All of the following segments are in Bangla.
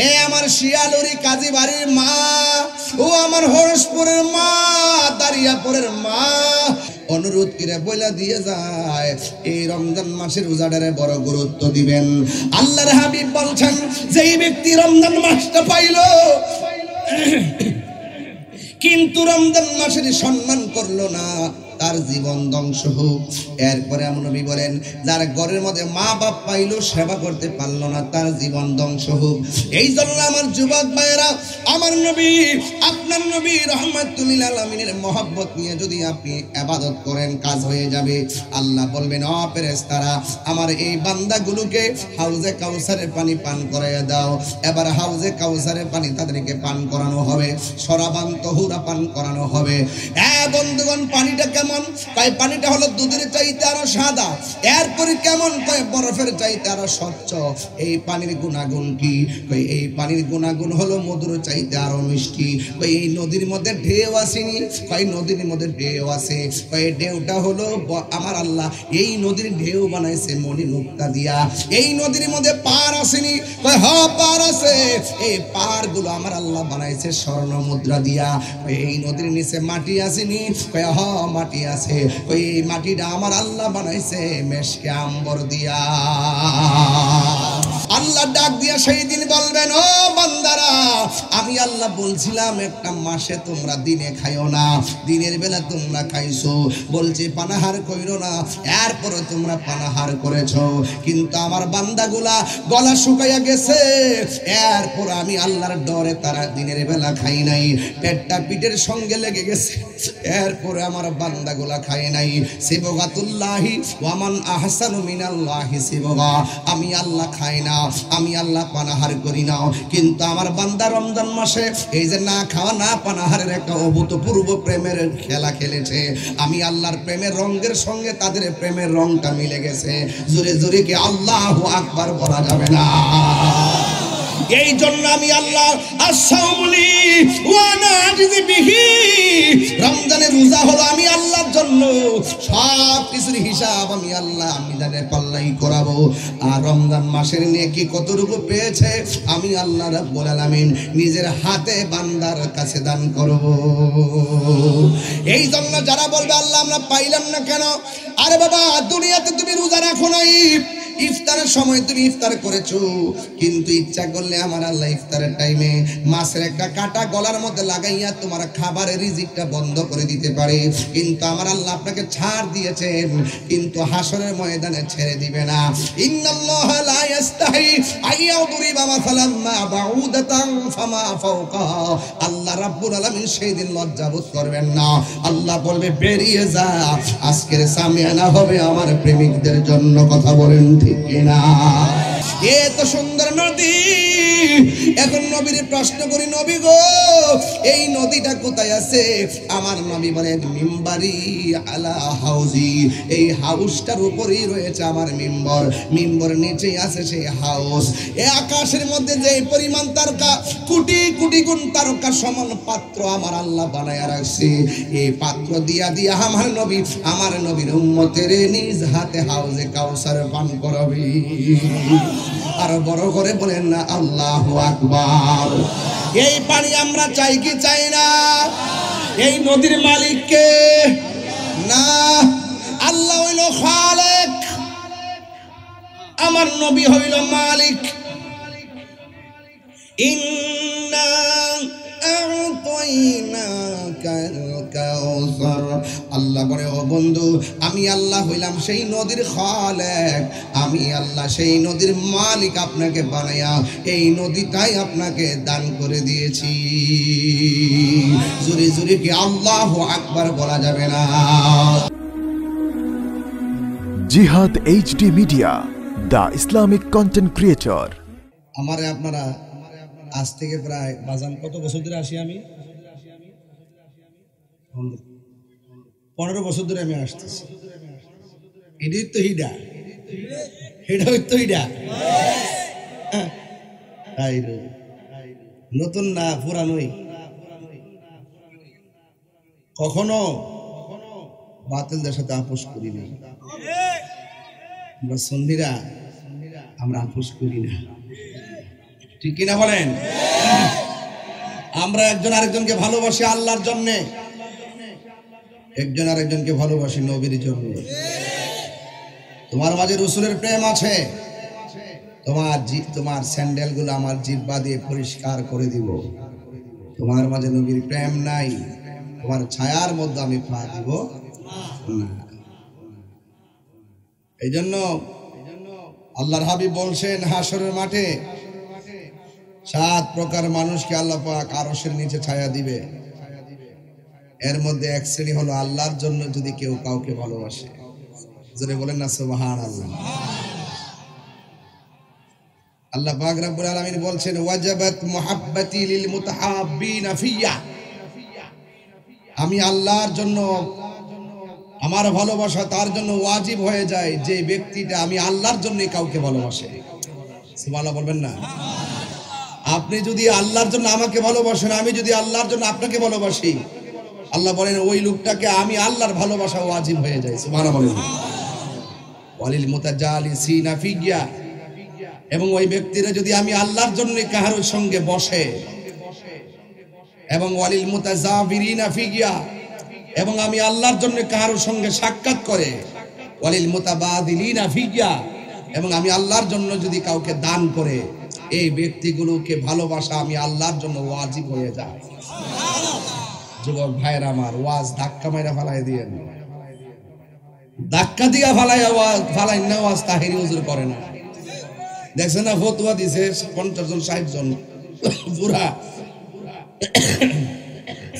এ আমার শিয়ালুরি কাজীবাড়ির মা, ও আমার হরসপুরের মা, দারিয়াপুরের মা, অনুরোধ করে বইলা দিয়ে যায় এই রমজান মাসের রোজাটারে বড় গুরুত্ব দিবেন। আল্লাহর হাবিব বলছেন, যেই ব্যক্তি রমজান মাসটা পাইল কিন্তু রমজান মাসের সম্মান করলো না, তার জীবন ধ্বংস হোক। এরপরে আমার নবী বলেন, যার ঘরের মধ্যে মা বাপ পাইলো সেবা করতে পারলো না, তার জীবন ধ্বংস হোক। এই জন্য আমার যুবক ভাইয়েরা, আমার নবী, আপনার নবী রাহমাতুল লিল আলামিনের মহব্বত নিয়ে যদি আপনি ইবাদত করেন, কাজ হয়ে যাবে। আল্লাহ বলবেন, ও ফেরেশতারা, আমার এই বান্দাগুলোকে হাউজে কাউসারের পানি পান করাইয়া দাও। এবার হাউজে কাউসারের পানি তাদেরকে পান করানো হবে, সরাবান তহুরা পান করানো হবে। বন্ধুগণ, পানিটা কেমন? কয় পানিটা হলো দুধের চাইতে আরো সাদা। এরপরে কেমন? কয় বরফের চাইতে আরো স্বচ্ছ। এই পানির গুণাগুণ কি? কয় এই পানির গুণাগুণ হলো মধুর চাইতে আরো মিষ্টি। কয় এই নদীর মধ্যে ঢেউ আসেনি? কয় নদীর মধ্যে ঢেউ আছে। কয় ঢেউটা হলো আমার আল্লাহ এই নদীর ঢেউ বানাইছে মণি মুক্তা দিয়া। এই নদীর মধ্যে পার আসেনি? কয় হ্যাঁ পার আছে। এই পার গুলো আমার আল্লাহ বানাইছে স্বর্ণ মুদ্রা দিয়া। এই নদীর নিচে মাটি আসেনি? কয় হ্যাঁ মাটি আছে। ওই মাটিটা আমার আল্লাহ বানাইছে মেশকে আম্বর দিয়া। আল্লাহ ডাক দিয়া সেই দিন বলবেন, ও বান্দারা, আমি আল্লাহ বলছিলাম একটা মাসে তোমরা দিনে খাইও না, দিনের বেলা তোমরা খাইছো, বলছি পানাহার কইরো না, এরপরে তোমরা পানাহার করেছো। কিন্তু আমার বান্দাগুলা গলা শুকাইয়া গেছে, এরপর আমি আল্লাহর ডরে তারা দিনের বেলা খাই নাই, পেটটা পিঠের সঙ্গে লেগে গেছে, এরপরে আমার বান্দাগুলা খায় নাই। সিবগাতুল্লাহি ওয়ামান আহসানু মিনাল্লাহি সিবগা, আমি আল্লাহ খাই না, আমি আল্লাহ পানাহার করি না। কিন্তু আমার বান্দা রমজান মাসে এই যে না খাওয়া না পানাহারের একটা অভূতপূর্ব প্রেমের খেলা খেলেছে। আমি আল্লাহর প্রেমের রঙের সঙ্গে তাদের প্রেমের রংটা মিলে গেছে। জোরে জোরে কি আল্লাহু আকবার বলা যাবে না? এই জন্য আমি আল্লাহ আসাউলি ওয়া নাজিজি বিহি, রমজানের রোজা হলো আমি আল্লাহর জন্য, সব কিছুর হিসাব আমি আল্লাহ মিজানের পাল্লাই করাবো। আর রমজান মাসের নেকি কতটুকু পেয়েছে আমি আল্লাহ রাব্বুল আলামিন নিজের হাতে বান্দার কাছে দান করব। এই জন্য যারা বলবে আল্লাহ আমরা পাইলাম না কেন, আরে বাবা দুনিয়াতে তুমি রোজা রাখো নাই, ইফতারের সময় তুমি ইফতার করেছো, কিন্তু ইচ্ছা করলে আমার আল্লাহ ইফতারের টাইমে মাছের একটা কাঁটা গলার মধ্যে লাগাইয়া তোমার খাবারের রিজিকটা বন্ধ করে দিতে পারে। কিন্তু আমার আল্লাহ আপনাকে ছাড় দিয়েছেন, কিন্তু হাসরের ময়দানে ছেড়ে দিবে না। ইন্নাল্লাহা লা ইস্তাহি আইয়াদরিবা মাসালাম মা বাউদাতান ফামা ফাওকাহা, আল্লাহ রাব্বুল আলামিন সেই দিন লজ্জাবোধ করবেন না। আল্লাহ বলবে বেরিয়ে যা, আজকের সামিয়ানা হবে আমার প্রেমিকদের জন্য। কথা বলেন ঠিক কিনা? এত সুন্দর নদী। এখন নবীর প্রশ্ন করি, নবী গো এই নদীটা কোথায় আছে? আমার নবী বলেন মিম্বারি আলা হাউজি, এই হাউসটার উপরেই রয়েছে আমার মিম্বর, মিম্বর নিচেই আছে সেই হাউস। এই আকাশের মধ্যে যে পরিমাণ তারকা, কোটি কোটি গুণ তারকা সমান পাত্র আমার আল্লাহ বানায়া রাখছে। এই পাত্র দিয়া দিয়া আমার নবীর উম্মতের নিজ হাতে হাউজে কাউসার পান করাবে। আর বড় করে বলেন না আল্লাহু আকবার। এই পানি আমরা চাই কি চাই না? এই নদীর মালিক কে? না, আল্লাহ হইল খালেক, আমার নবী হইল মালিক। ইন্না আ'তাইনাকাল কাউসার, আল্লাহ বলে ও বন্ধু আমি আল্লাহ হইলাম সেই নদীর খালেক, আমি আল্লাহ সেই নদীর মালিক, আপনাকে বানায়া এই নদীটাই আপনাকে দান করে দিয়েছি। জোরে জোরে কি আল্লাহু আকবার বলা যাবে না? জিহাদ HD media, the Islamic content creator. আমারে আপনারা আজ থেকে প্রায় বাজান কত বছর ধরে আসি? আমি 15 বছর ধরে আমি আসতেছি। এটাই তো হিডা, এটা হইতো হিডা। নতুন না পুরানোই, কখনো বাতিলদের সাথে আপোষ করি না। আমরা সুন্নিরা আমরা আপোষ করি না। ঠিক কিনা বলেন? আমরা একজন আরেকজনকে ভালোবাসি আল্লাহর জন্য, একজন আরেকজনকে ভালোবাসি নবীর জন্য। তোমার মাঝে রাসূলের প্রেম আছে, তোমার স্যান্ডেল গুলো আমার জিহ্বা দিয়ে পরিষ্কার করে দিব। তোমার মাঝে নবীর প্রেম নাই, তোমার ছায়ার মধ্যে আমি পা দিব না। এই জন্য আল্লাহর হাবিব বলছেন, হাসরের মাঠে 7 প্রকার মানুষকে আল্লাহ পাক আরশের নিচে ছায়া দিবে। এর মধ্যে এক শ্রেণী হলো আল্লাহর জন্য যদি কেউ কাউকে ভালোবাসে। জোরে বলেন না সুবহানাল্লাহ। আল্লাহ পাক রব্বুল আলামিন বলছেন, ওয়াজাবাত মুহাব্বতি লিল মুতাহাব্বিনা ফিয়া। আমি আল্লাহর জন্য, আমার ভালোবাসা তার জন্য ওয়াজিব হয়ে যায় যে ব্যক্তিটা আমি আল্লাহর জন্য কাউকে ভালোবাসে। সুবহানাল্লাহ বলবেন না? আপনি যদি আল্লাহর জন্য আমাকে ভালোবাসেন, আমি যদি আল্লাহর জন্য আপনাকে ভালোবাসি, আল্লাহ বলেন ওই লোকটাকে আমি আল্লাহর ভালোবাসা ওয়াজিব হয়ে যায়। সুবহানাল্লাহ বলেন। ওয়ালিল মুতাজালিসিনা ফিয়া, এবং ওই ব্যক্তিরা যদি আমি আল্লাহর জন্য কাহারোর সঙ্গে বসে, এবং ওয়ালিল মুতাজাবিরিনা ফিয়া, এবং আমি আল্লাহর জন্য কাহারোর সঙ্গে সাক্ষাৎ করে, ওয়ালিল মুতাবাদিলিনা ফিয়া, এবং আমি আল্লাহর জন্য যদি কাউকে দান করে, এই ব্যক্তিগুলোকে ভালোবাসা আমি আল্লাহর জন্য ওয়াজিব হয়ে যায়। যুবক ভাইরা আমার, ওয়াজ ধাক্কা মাইরা ফালাই দিয়েন, ধাক্কা দিয়া ফালাই ফালাই না, ওয়াজ তাহিরি হুজুর করে না। দেখছেন না ফতোয়া দিছে 50 জন 60 জন পুরা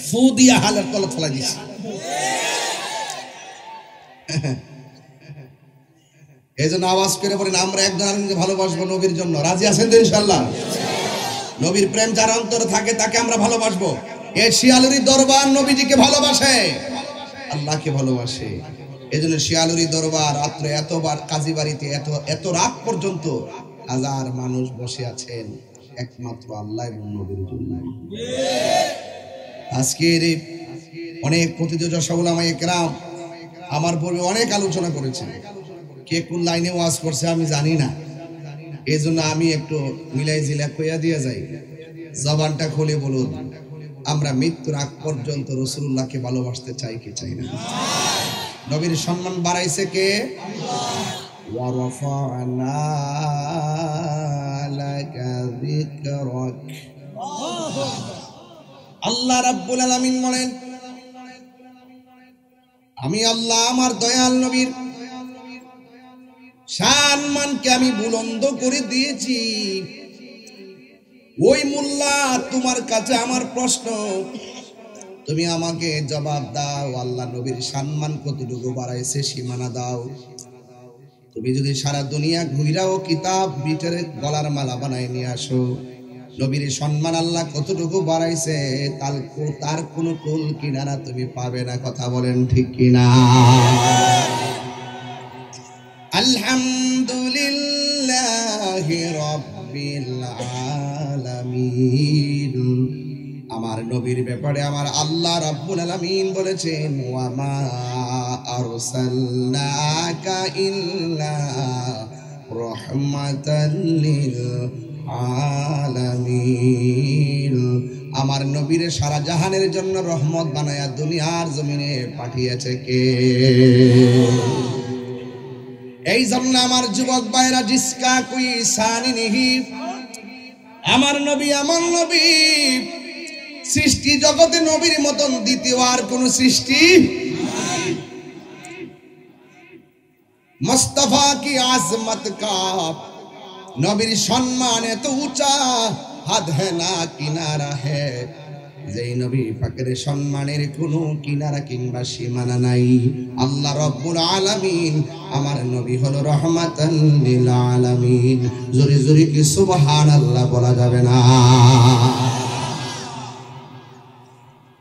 ফু দিয়া হালের তলে ফেলাই দিছে। এই জন্য আওয়াজ করে বলেন, আমরা একজন আরেকজনকে ভালোবাসবো নবীর জন্য। রাজি আছেন তো ইনশাআল্লাহ? নবীর প্রেম যার অন্তরে থাকে তাকে আমরা ভালোবাসবো। এই শিয়ালুরি দরবার নবীজিকে ভালোবাসে, আল্লাহকে ভালোবাসে। এই জন্য শিয়ালুরি দরবার রাত্রে এতবার কাজী বাড়িতে এত রাত পর্যন্ত হাজার মানুষ বসে আছেন একমাত্র আল্লাহ এবং নবীর জন্য। আজকের অনেক প্রতিযোগিতা উলামায়ে কেরাম আমার পূর্বে অনেক আলোচনা করেছেন, কে কোন লাইনে ওয়াজ করছে আমি জানি না। এই জন্য আমি একটু মিলাই জিলা কইয়া দিয়ে যাই, জবানটা খুলে বলুন, আমরা মৃত্যুর আগ পর্যন্ত রাসূলুল্লাহকে ভালোবাসতে চাই কি চাই না? নবীর সম্মান বাড়াইছে কে? ওয়া রাফা'না লাকা যিকরাক। আল্লাহ রাব্বুল আলামিন বলেন, আমি আল্লাহ আমার দয়াল নবীর সম্মানকে আমি বুলন্দ করে দিয়েছি। ওই মোল্লা, তোমার কাছে আমার প্রশ্ন, তুমি আমাকে জবাব দাও, আল্লাহ নবীর সম্মান কতটুকু বাড়াইছে সীমানা দাও। তুমি যদি সারা দুনিয়া ঘুরাও কিতাব ভিতরে গলার মালা বানাই নিয়ে আসো, নবীর সম্মান আল্লাহ কতটুকু বাড়াইছে তার কোনো কুল কিনারা তুমি পাবে না। কথা বলেন ঠিক কিনা? আলহামদুলিল্লাহি রাব্বিল আলামিন। আমার নবীর ব্যাপারে আমার আল্লাহ রাব্বুল আলামিন বলেছেন, ওয়া মা আরসালনাকা ইল্লা রাহমাতাল লিল আলামিন। আমার নবীর সারা জাহানের জন্য রহমত বানায়া দুনিয়ার জমিনে পাঠিয়েছে কে? এই জন্য আমার যুবক ভাইরা, জিসকা কুই সানি নিহি, আমার নবী সৃষ্টি জগতে নবীর মতন দ্বিতীয় আর কোন সৃষ্টি মুস্তাফা কি আজমত কা, নবীর সম্মান এত উঁচা, হাদ হ্যাঁ না কিনারা হ্যাঁ। যেই নবী পাকের সম্মানের কোনো কিনারা কিংবা সীমানা নাই। আল্লাহ রাব্বুল আলামিন আমার নবী হলো রহমাতাল লিল আলামিন। জোরে জোরে কি সুবহানাল্লাহ বলা যাবে না?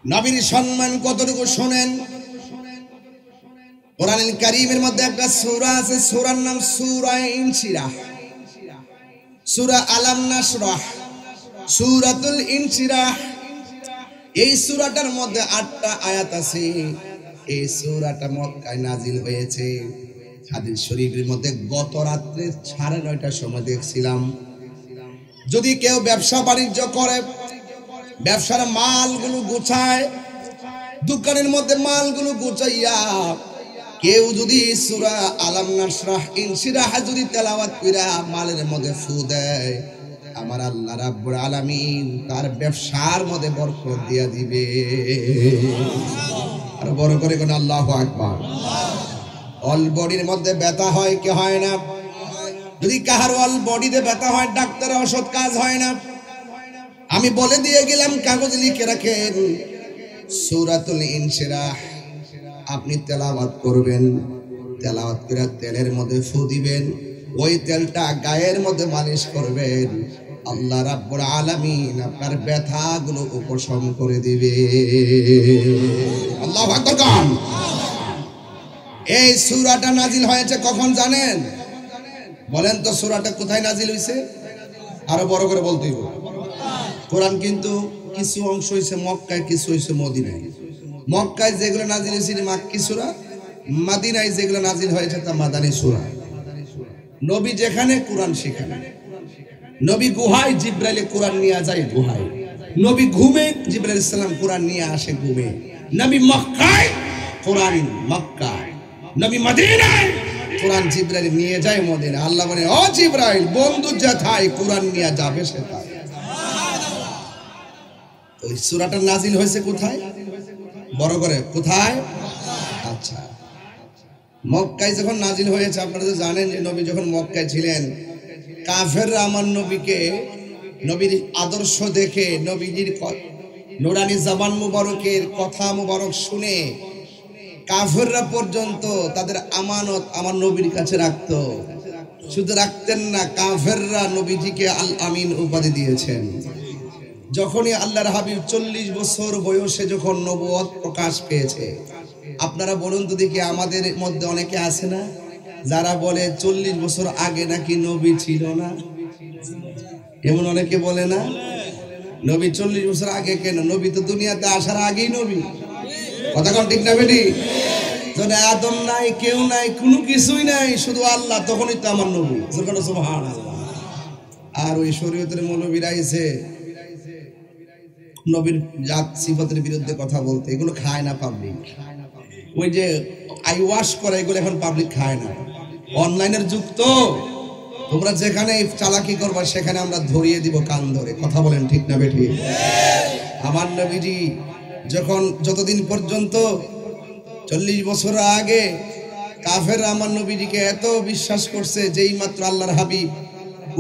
নবীর সম্মান কতটুকু শুনেন। কোরআনুল কারীমের মধ্যে একটা সূরা আছে, সূরার নাম সূরা ইনশিরাহ, সূরা আলাম নাশরাহ, সূরাতুল ইনশিরাহ। এই সূরাটার মধ্যে 8টা আয়াত আছে। এই সূরাটা মক্কায় নাজিল হয়েছে। হাদিস শরীফের মধ্যে গত রাত্রে 9:30টার সময় দেখছিলাম যদি কেউ ব্যবসা বাণিজ্য করে, ব্যবসার মালগুলো গুছায়, দোকানের মধ্যে মালগুলো গুছাইয়া কেউ যদি সূরা আলাম নাশরাহ ইনশিরাহ যদি তেলাওয়াত কইরা মালের মধ্যে ফু দেয়, আমার আল্লাহ রাব্বুল আলামিন তার ব্যবসার মধ্যে বরকত দিয়া দিবে। আর বড় করে কোন আল্লাহু আকবার। অল বডির মধ্যে ব্যথা হয় কি হয় না? যদি কাহার অল বডিতে ব্যথা হয়, ডাক্তারের ওষুধ কাজ হয় না। আমি বলে দিয়ে গেলাম, কাগজ লিখে রাখেন, সূরাতুল ইনশিরাহ আপনি তেলাওয়াত করবেন, তেলাওয়াত করে তেলের মধ্যে ফু দিবেন, ওই তেলটা গায়ের মধ্যে মালিশ করবেন, আল্লাহ রাব্বুল আলামিন আপনার ব্যথাগুলো উপশম করে দিবে। আল্লাহু আকবার। এই সূরাটা নাজিল হয়েছে কখন জানেন? বলেন তো সূরাটা কোথায় নাজিল হয়েছে? আরো বড় করে বলতে হবে। কোরআন কিন্তু কিছু অংশ হয়েছে মক্কায়, কিছু হয়েছে মদিনায়। মক্কায় যেগুলো নাজিল হয়েছে মাক্কি সূরা, মদিনায় যেগুলো নাজিল হয়েছে তা মাদানী সূরা। নবী যেখানে কোরআন সেখানে। নবী গুহায়, জিবরাইল কোরআন নিয়ে যায় গুহায়। নবী ঘুমে, জিবরাইল আলাইহিস সালাম কোরআন নিয়ে আসে ঘুমে। নবী মক্কায়, কোরআন মক্কায়। নবী মদিনায়, কোরআন জিবরাইল নিয়ে যায় মদিনা। আল্লাহ বলে, ও জিবরাইল, বন্ধু যেথায় কোরআন নিয়ে যাবে সেটাই। ওই সূরাটা নাজিল হয়েছে কোথায়? বড় করে কোথায়? আচ্ছা, মক্কায় যখন নাজিল হয়েছে, আপনারা তো জানেন যে নবী যখন মক্কায় ছিলেন, কাফেররা আমার নবীকে, নবীর আদর্শ দেখে, নবীজির নুরানি জবান মুবারকের কথা মুবারক শুনে কাফেররা পর্যন্ত তাদের আমানত আমার নবীর কাছে রাখতো। শুধু রাখতেন না, কাফেররা নবীজিকে আল আমিন উপাধি দিয়েছেন। যখনই আল্লাহর হাবিব 40 বছর বয়সে যখন নবুয়ত প্রকাশ পেয়েছে, আপনারা বলুন তো দেখি, আমাদের মধ্যে অনেকে আছে না যারা বলে 40 বছর আগে নাকি নবী ছিল না? এমন অনেকে বলে না? নবী 40 বছর আগে কেন? নবী তো দুনিয়াতে আসার আগেই নবী। কথা কোন ঠিক না বেটি? যখন আদম নাই, কেউ নাই, কোনো কিছুই নাই, শুধু আল্লাহ, তখনই তো আমার নবী। সুবহানাল্লাহ। আর ওই শরীয়তের মৌলবীরা এসে নবীর জাত সিফাতের বিরুদ্ধে কথা বলতে, এগুলো খায় না পাবলিক। ওই যে আই ওয়াশ করে, এগুলো এখন পাবলিক খায় না। অনলাইনের যুগ তো, তোমরা যেখানে চালাকি করবা সেখানে আমরা ধরিয়ে দিব কান ধরে। কথা বলেন ঠিক না বেঠি? আমার নবীজি যখন, যতদিন পর্যন্ত 40 বছর আগে কাফের আমার নবীজিকে এত বিশ্বাস করছে, যেই মাত্র আল্লাহর হাবিব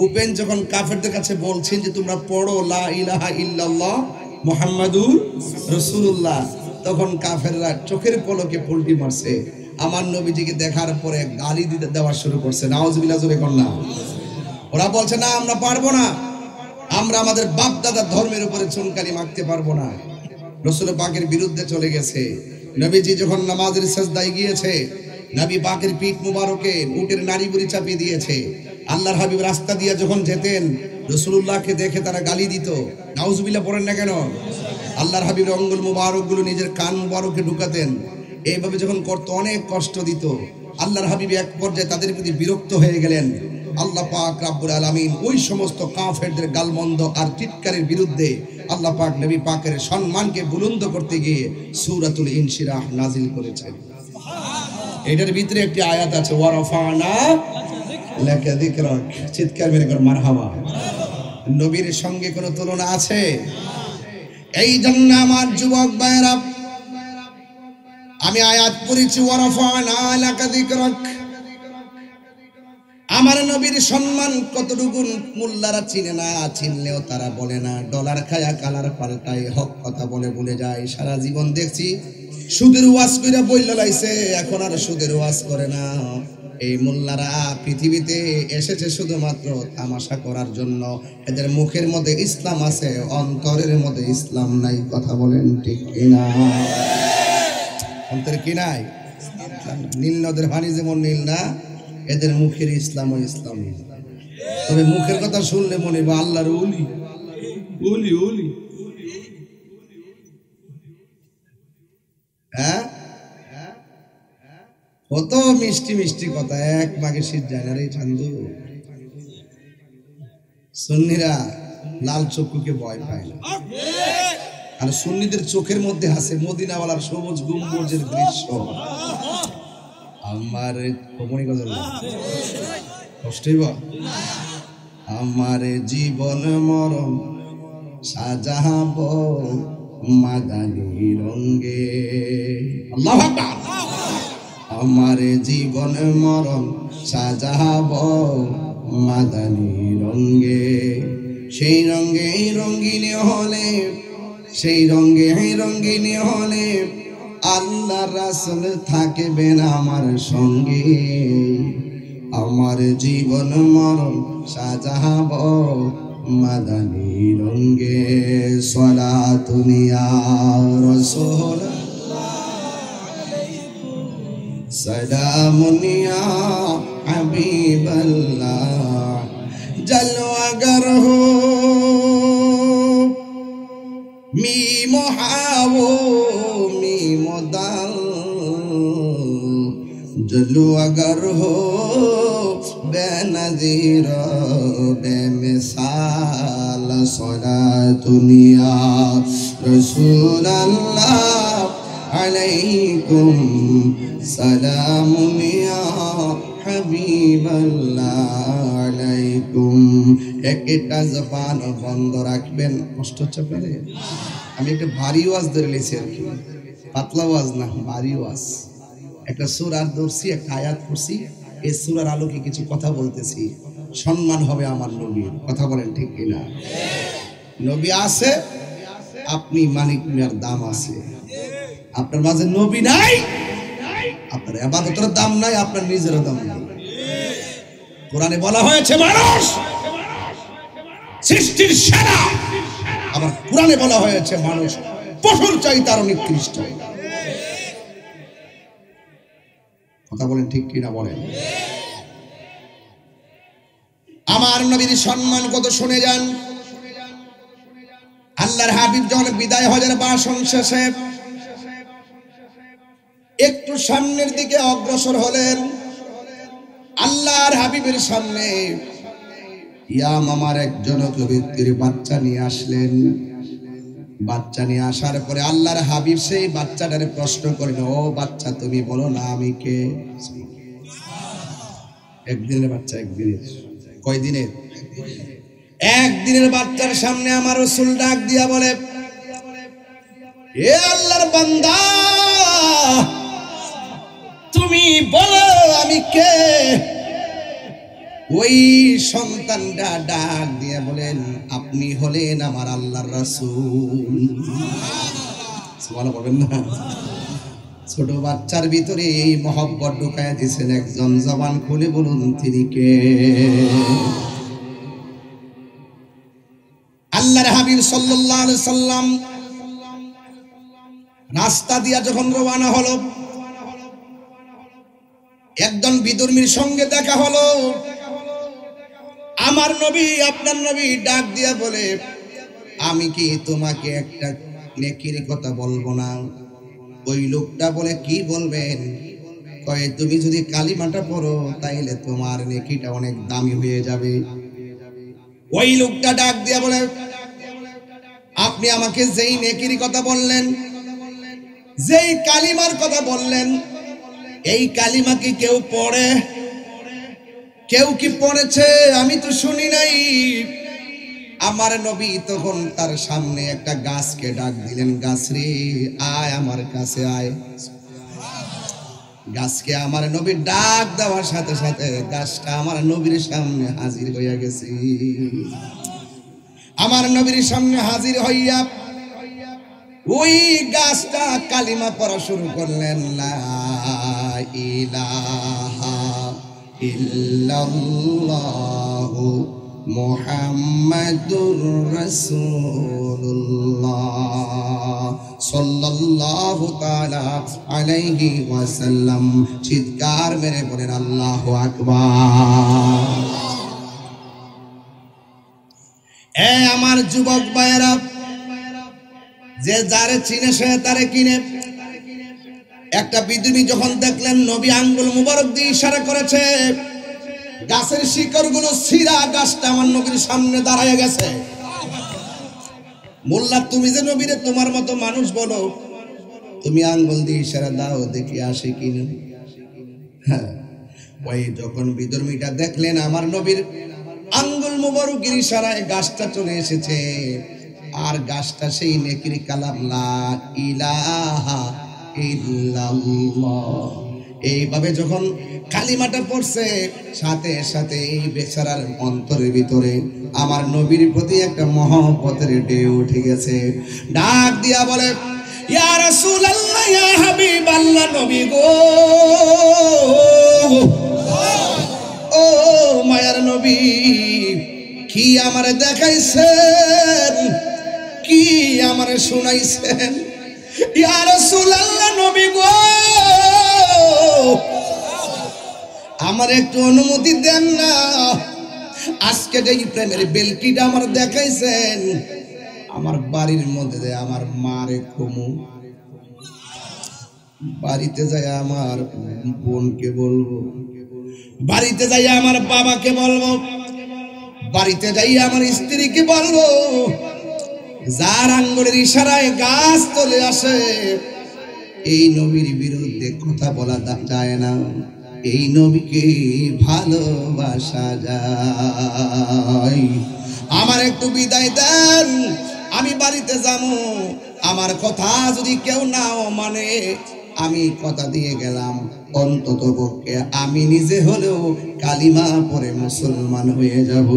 উপেন যখন কাফেরদের কাছে বলছেন যে তোমরা পড়ো লা ইলাহা ইল্লাল্লাহ মুহাম্মাদুর রাসূলুল্লাহ, তখন কাফেররা চোখের পলকে পল্টি মারছে। আমার নবীজিকে দেখার পরে গালি দিতে দেওয়া শুরু করছে। নাউজুবিল্লাহ জোরে কর না। ওরা বলছে না, আমরা পারবো না, আমরা আমাদের বাপ দাদার ধর্মের উপরে চুনকালি মারতে পারবো না। রাসূল পাকের বিরুদ্ধে চলে গেছে। নবীজি যখন নামাজের সিজদায় গিয়েছে, নবী পাকের পিঠ মুবারকে উটের নাড়ি বুড়ি চাপিয়ে দিয়েছে। আল্লাহর হাবিব রাস্তা দিয়ে যখন যেতেন, রাসূলুল্লাহকে দেখে তারা গালি দিত। নাউজুবিল্লাহ পড়েন না কেন? আল্লাহর হাবিবের অঙ্গুল মুবারকগুলো নিজের কান মুবারকে ঢুকাতেন। এইভাবে যখন করতো, অনেক কষ্ট দিত। আল্লাহর হাবিব এক পর্যায়ে তাদের প্রতি বিরক্ত হয়ে গেলেন। আল্লাহ পাক রব্বুল আলামিন ওই সমস্ত কাফেরদের গালমন্দ আর চিৎকারের বিরুদ্ধে আল্লাহ পাক নবী পাকের সম্মানকে বুলন্দ করতে গিয়ে সূরাতুল ইনশিরাহ নাজিল করেছেন। এটার ভিতরে একটি আয়াত আছে, ওয়ারাফানা লাকা যিকরাক। চিৎকার মেরে কর মারহাবা। নবীর সঙ্গে কোনো তুলনা আছে? এই জন্য আমার যুবক ভাইরা, আমি আয়াত পড়েছি, ওয়ারাফানা লাকা যিকরাক। আমার নবীর সম্মান কতটুকু মোল্লারা চিনে না, চিনলেও তারা বলে না। ডলার খায়া কালার পাল্টায়, হক কথা বলে ভুলে যায়। সারা জীবন দেখছি সুদের ওয়াজ কইরা বইলা লাইছে, এখন আর সুদের ওয়াজ করে না। এই মোল্লারা পৃথিবীতে এসেছে শুধুমাত্র তামাশা করার জন্য। এদের মুখের মধ্যে ইসলাম আছে, অন্তরের মধ্যে ইসলাম নাই। কথা বলেন ঠিক কিনা? অন্তরে কি নাই? নীল নদের পানি যেমন নীল না, এদের মুখের ইসলাম ও ইসলাম। তবে মুখের কথা শুনলে মনে বা আল্লাহর ওলি ওলি ওলি। হ্যাঁ, কত মিষ্টি মিষ্টি কথা, এক মাগে শীত যায় না রে চান্দু। সুন্নিরা লাল চক্ষুকে ভয় পায় না, আর সুন্নিদের চোখের মধ্যে আছে মদিনাওয়ালার সবুজ গম্বুজের দৃশ্য। আমার কমনি গজল কষ্টই বা আমার জীবন মরণ সাজাব মাদানী রঙ্গে। আল্লাহু আকবার। আমার জীবন মরণ সাজাব মাদানী রঙ্গে, সেই রঙ্গে রঙ্গিনী হলে, সেই রঙ্গে রঙ্গিনী হলে আল্লাহ রাসূল থাকবেন আমার সঙ্গে। আমার জীবন মরণ সাজাব মাদানী রঙ্গে। সালাতুন ইয়া রাসূলুল্লাহ সালামুন ইয়া হাবিবাল্লাহ। জলওয়াगर हो मीम हावो मीम दाल, जलवागर हो बेनज़ीर बेमिसाल। सलातुन या रसूल अल्लाह अलैकुम सलामुन या हबीब अल्लाह अलैकुम। একটা জবান বন্ধ রাখবেন। কষ্ট হচ্ছে আপনাদের? আমি একটা ভারী ওয়াজ ধরে লেছি আর কি, পাতলা ওয়াজ না, ভারী ওয়াজ। একটা সূরা ধরছি, একটা আয়াত পড়ছি, এই সূরার আলোকে কিছু কথা বলতেছি। সম্মান হবে আমার নবীর, কথা বলেন ঠিক কিনা? নবী আছে, আপনি মানিক মিয়ার দাম আছে। আপনার মাঝে নবী নাই, আপনার ইবাদতের দাম নাই, আপনার নিজের দাম নাই। কোরআনে বলা হয়েছে মানুষ সৃষ্টির সেরা, আবার কোরআনে বলা হয়েছে মানুষ পশুর চাইতে আরো নিকৃষ্ট। কথা বলেন ঠিক কিনা বলেন? আমার নবীর সম্মান কত শুনে যান। আল্লাহর হাবিব যখন বিদায় হজের ভাষণ শেষে একটু সামনের দিকে অগ্রসর হলেন, আল্লাহর হাবিবের সামনে ইয়ামামার একজন ব্যক্তির বাচ্চা নিয়ে আসলেন। বাচ্চা নিয়ে আসার পরে আল্লাহর হাবিব সেই বাচ্চাটারে প্রশ্ন করেন, ও বাচ্চা তুমি বলো না আমি কে? একদিনের বাচ্চা, একদিনের, কয়দিনের? একদিনের বাচ্চার সামনে আমার রাসূল ডাক দিয়া বলে, এ আল্লাহর বান্দা তুমি বলো আমি কে? ওই সন্তানটা ডাক দিয়ে বলেন, আপনি হলেন আমার আল্লাহর রাসূল। সুবহানাল্লাহ বলবেন না? ছোট বাচ্চার ভিতরে এই মহব্বত ঢুকায় দিয়েছেন একজন, জবান খুলে বলুন তিনি কে? আল্লাহর হাবিব সাল্লাল্লাহু আলাইহি সাল্লাম রাস্তা দিয়া যখন রওনা হলো, একজন বিধর্মীর সঙ্গে দেখা হলো। আমার নবী, আপনার নবী ডাক দিয়া বলে, আমি কি তোমাকে একটা নেকির কথা বলবো না? ওই লোকটা বলে, কি বলবেন? কয় তুমি যদি কালিমাটা পড়ো তাইলে তোমার নেকিটা অনেক দামি হয়ে যাবে। ওই লোকটা ডাক দিয়া বলে, আপনি আমাকে যেই নেকির কথা বললেন, যেই কালিমার কথা বললেন, এই কালিমা কি কেউ পড়ে? কেউ কি পড়েছে? আমি তো শুনি নাই। আমার নবী তখন তার সামনে একটা গাছকে ডাক দিলেন, গাছ রে আয় আমার কাছে আয়। গাছকে আমার নবী ডাক দেওয়ার সাথে সাথে গাছটা আমার নবীর সামনে হাজির হইয়া গেছে। আমার নবীর সামনে হাজির হইয়া ওই গাছটা কালিমা পড়া শুরু করলেন, লা ইলাহা ইল্লাল্লাহু মুহাম্মাদুর রাসূলুল্লাহ সাল্লাল্লাহু তাআলা আলাইহি ওয়াসাল্লাম। চিৎকার মেরে বলেন আল্লাহু আকবার। এ আমার যুবক ভাইয়েরা, যে যারে চিনে সে তারে কিনে। একটা বিধর্মী যখন দেখলেন নবী আঙ্গুল মুবারক দিয়ে ইশারা করেছে, গাছের শিকড়গুলো ছিঁড়া গাছটা আমার নবীর সামনে দাঁড়ায় গেছে। মোল্লা তুমি যে নবীরে তোমার মতো মানুষ বলো, তুমি আঙ্গুল দিয়ে ইশারা দাও দেখি আসে কিনা। হ্যাঁ, ওই যখন বিধর্মীটা দেখলেন আমার নবীর আঙ্গুল মুবারকের ইশারায় গাছটা চলে এসেছে, আর গাছটা সেই নেকির কালাম লা ইলাহা ইল্লাল্লাহ এইভাবে যখন কালিমাটা পড়ছে, সাথে সাথে এই বেচারার অন্তরের ভিতরে আমার নবীর প্রতি একটা মহব্বতের ঢেউ উঠে গেছে। ডাক দিয়া বলে, ইয়া রাসূলুল্লাহ, ইয়া হাবিবাল্লাহ, নবী গো, ও মায়ার নবী, কি আমারে দেখাইছেন, কি আমারে শুনাইছেন? ইয়া রাসূলুল্লাহ, নবী গো, আমার একটু অনুমতি দেন না। আজকে যে প্রেমের বেলকিটা আমার দেখাইছেন, আমার বাড়ির মধ্যে আমার মারে কমু, বাড়িতে যাই আমার বোনকে বলবো, বাড়িতে যাই আমার বাবাকে বলবো, বাড়িতে যাই আমার স্ত্রীকে বলবো। যার আঙ্গুলের ইশারায় গাছ চলে আসে, এই নবীর বিরুদ্ধে কথা বলা যায় না, এই নবীকে ভালোবাসা যায়। আমার একটু বিদায় দেন, আমি বাড়িতে যাবো। আমার কথা যদি কেউ নাও মানে, আমি কথা দিয়ে গেলাম, অন্তত পক্ষে আমি নিজে হলেও কালিমা পড়ে মুসলমান হয়ে যাব।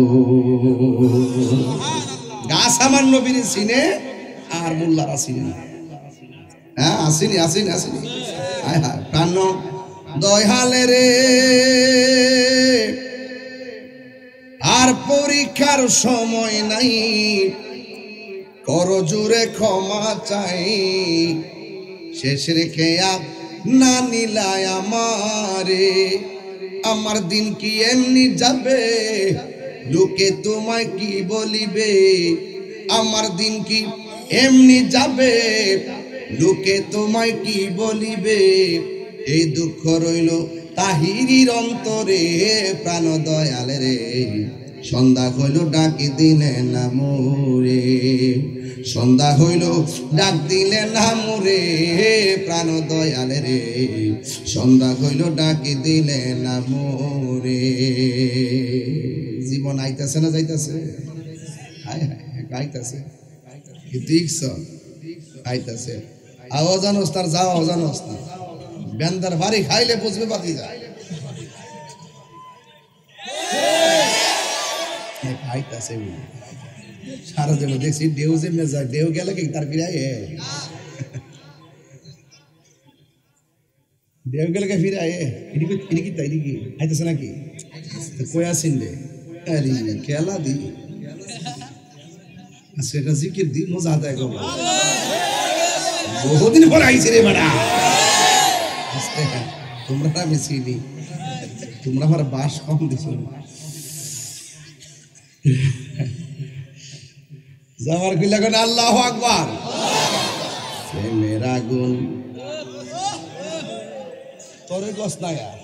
গাছ আমার নবীর চিনে, আর মোল্লারা চিনে না। হ্যাঁ, আসিনি আসিনি আসিনি। হায় হায় প্রাণ দয়ালে রে, আর পরীক্ষার সময় নাই, করো জুড়ে ক্ষমা চাই, শেষ রেখে না নিলায় আমারে, আমার দিন কি এমনি যাবে, লোকে তোমায় কি বলিবে, আমার দিন কি এমনি যাবে, লোকে তোমায় কি বলিবে। এই দুঃখ রইল তাহিরির অন্তরে, প্রাণ দয়ালে রে, সন্ধ্যা হইল ডাকি দিলে না মোরে, সন্ধ্যা হইল ডাক দিলে না মোরে, প্রাণ দয়ালে রে, সন্ধ্যা হইল ডাকি দিলে না মোরে। জীবন আইতাছে না যাইতাছে? হায় হায় আইতাছে, দেখছ আইতাছে। আওয়াজ আনোস তার যাও, আওয়াজ আনোস না, বেন্দার বাড়ি খাইলে বুঝবে বাতি যায়। আইতাছে সারা জন্য দেখছি ঢেউ যেমনে যায়, ঢেউ গেলে কি তার ফিরাই, ঢেউ গেলে কে ফিরাই, এদিকে তাই দিকে আইতাছে নাকি? কই আসিন রে, আরে খেলা দি সেটা জিকির দি মজা আদায় করবো। বহুদিন পর আইছে রে বেটা, তোমরা আমি চিনি, তোমরা আমার বাস কম দিছ। যাওয়ার কি লাগুন আল্লাহু আকবার। মেরা গুণ তোরে গোস না यार,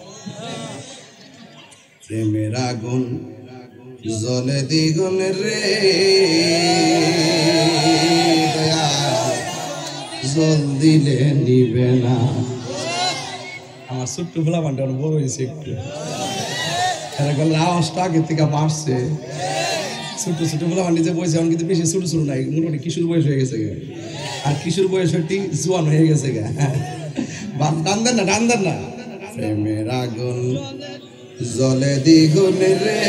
প্রেমের আগুন জ্বলে দ্বিগুণ রে, জল দিলে নিবে না। আমার ছোট্ট ফোলা বান্ডা বড় হয়েছে একটু, আওয়াজটা আগে থেকে বাড়ছে। ছোট ছোট ফোলা বান্ডি যে বয়সে এখন কিন্তু বেশি ছোট ছোট নাই, মোটামুটি কিশোর বয়স হয়ে গেছে গে, আর কিশোর বয়স জোয়ান হয়ে গেছে গে। টান দেন না, টান দেন না। প্রেমের আগুন জলে দ্বিগুণ রে,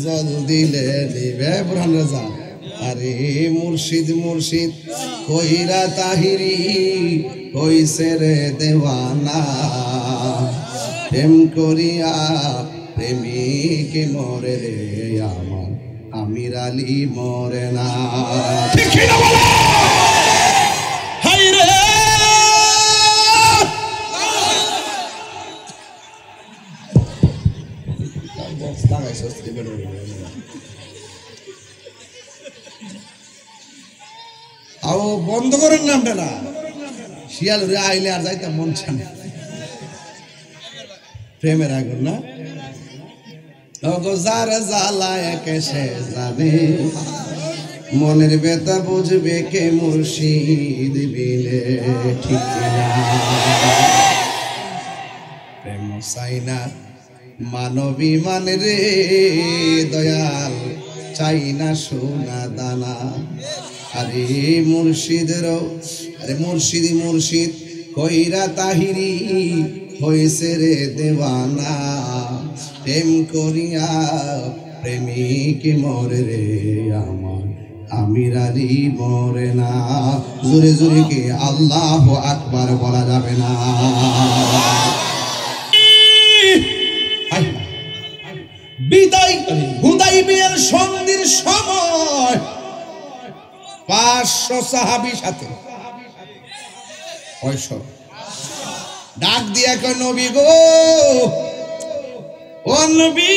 জল দিলে নিবে বুরহান রাজা। আরে মুর্শিদ মুর্শিদ কইরা তাহিরি হইছে রে দেওয়ানা, প্রেম করিয়া প্রেমিক মরে রে আমার আমির আলী মরে না। ঠিক না বলো? হাই রে আও বন্ধ করেন না আপনারা, শিয়াল আইলে আর যাইতে মন চায় না। প্রেমের আগুন না যার জ্বালায় কেসে জানে মনের বেতা বুঝবে কে মুর্শিদ বিনে ঠিক না প্রেম চাই না মানবী মান রে দয়াল চাই না সোনা দানা আরে মুর্শিদেরও আরে মুর্শিদি মুর্শিদ কইরা তাহিরি হয়েছে রে দেওয়ানা প্রেম করিয়া প্রেমিক মরে রে আমার আমির আলী মরে না জোরে জোরে কে আল্লাহু আকবার বলা যাবে না বিদায় হুদাইবিয়ার সন্ধির সময় 500 সাহাবী সাথে 500 ডাক দিয়া কয় নবী গো ও নবী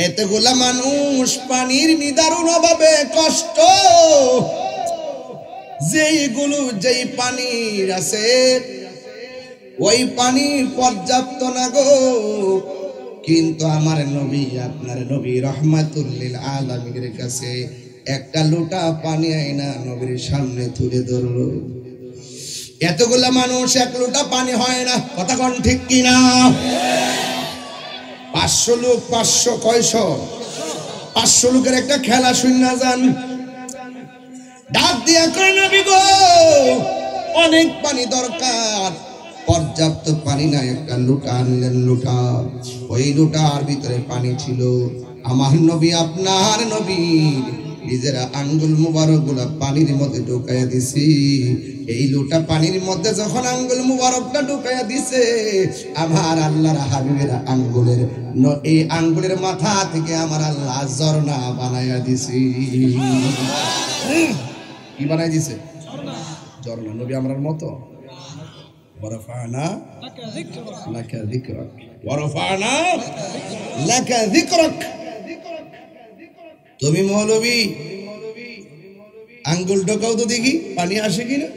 এতগুলা মানুষ পানির নিদারুণ অভাবে কষ্ট যেই পানির আছে ওই পানি পর্যাপ্ত না গো কিন্তু আমার নবী আপনার নবী রহমাতুল লিল আলামিনের কাছে একটা লোটা পানি আইনা নবীর সামনে তুলে ধরলো এতগুলা মানুষ এক লোটা পানি হয় না কথা কোন ঠিক কিনা 500 লোক 500 কয়শো 500 লোকের একটা খেলা শুননা যান ডাক দিয়া কয় নবী গো অনেক পানি দরকার পর্যাপ্ত পানি না একটা লোটা আনলেন লোটা ওই লোটার ভিতরে পানি ছিল আমার নবী আপনার নবী নিজেরা আঙ্গুল মুবারক গুলা পানির মধ্যে ঢুকাইয়া দিছি এই লোটা পানির মধ্যে যখন আঙ্গুল মুবারকটা ঢুকাইয়া দিছে আমার আল্লাহর হাবিবের আঙ্গুলের এই আঙ্গুলের মাথা থেকে আমার আল্লাহ ঝর্ণা বানাইয়া দিছি কি বানাই দিছে ঝর্ণা নবী আমরার মতো ورفعنا لك ذكرك ورفعنا لك ذكرك তুমি মৌলবী আঙ্গুল ঢোকাও তো দেখি পানি আসে কিনা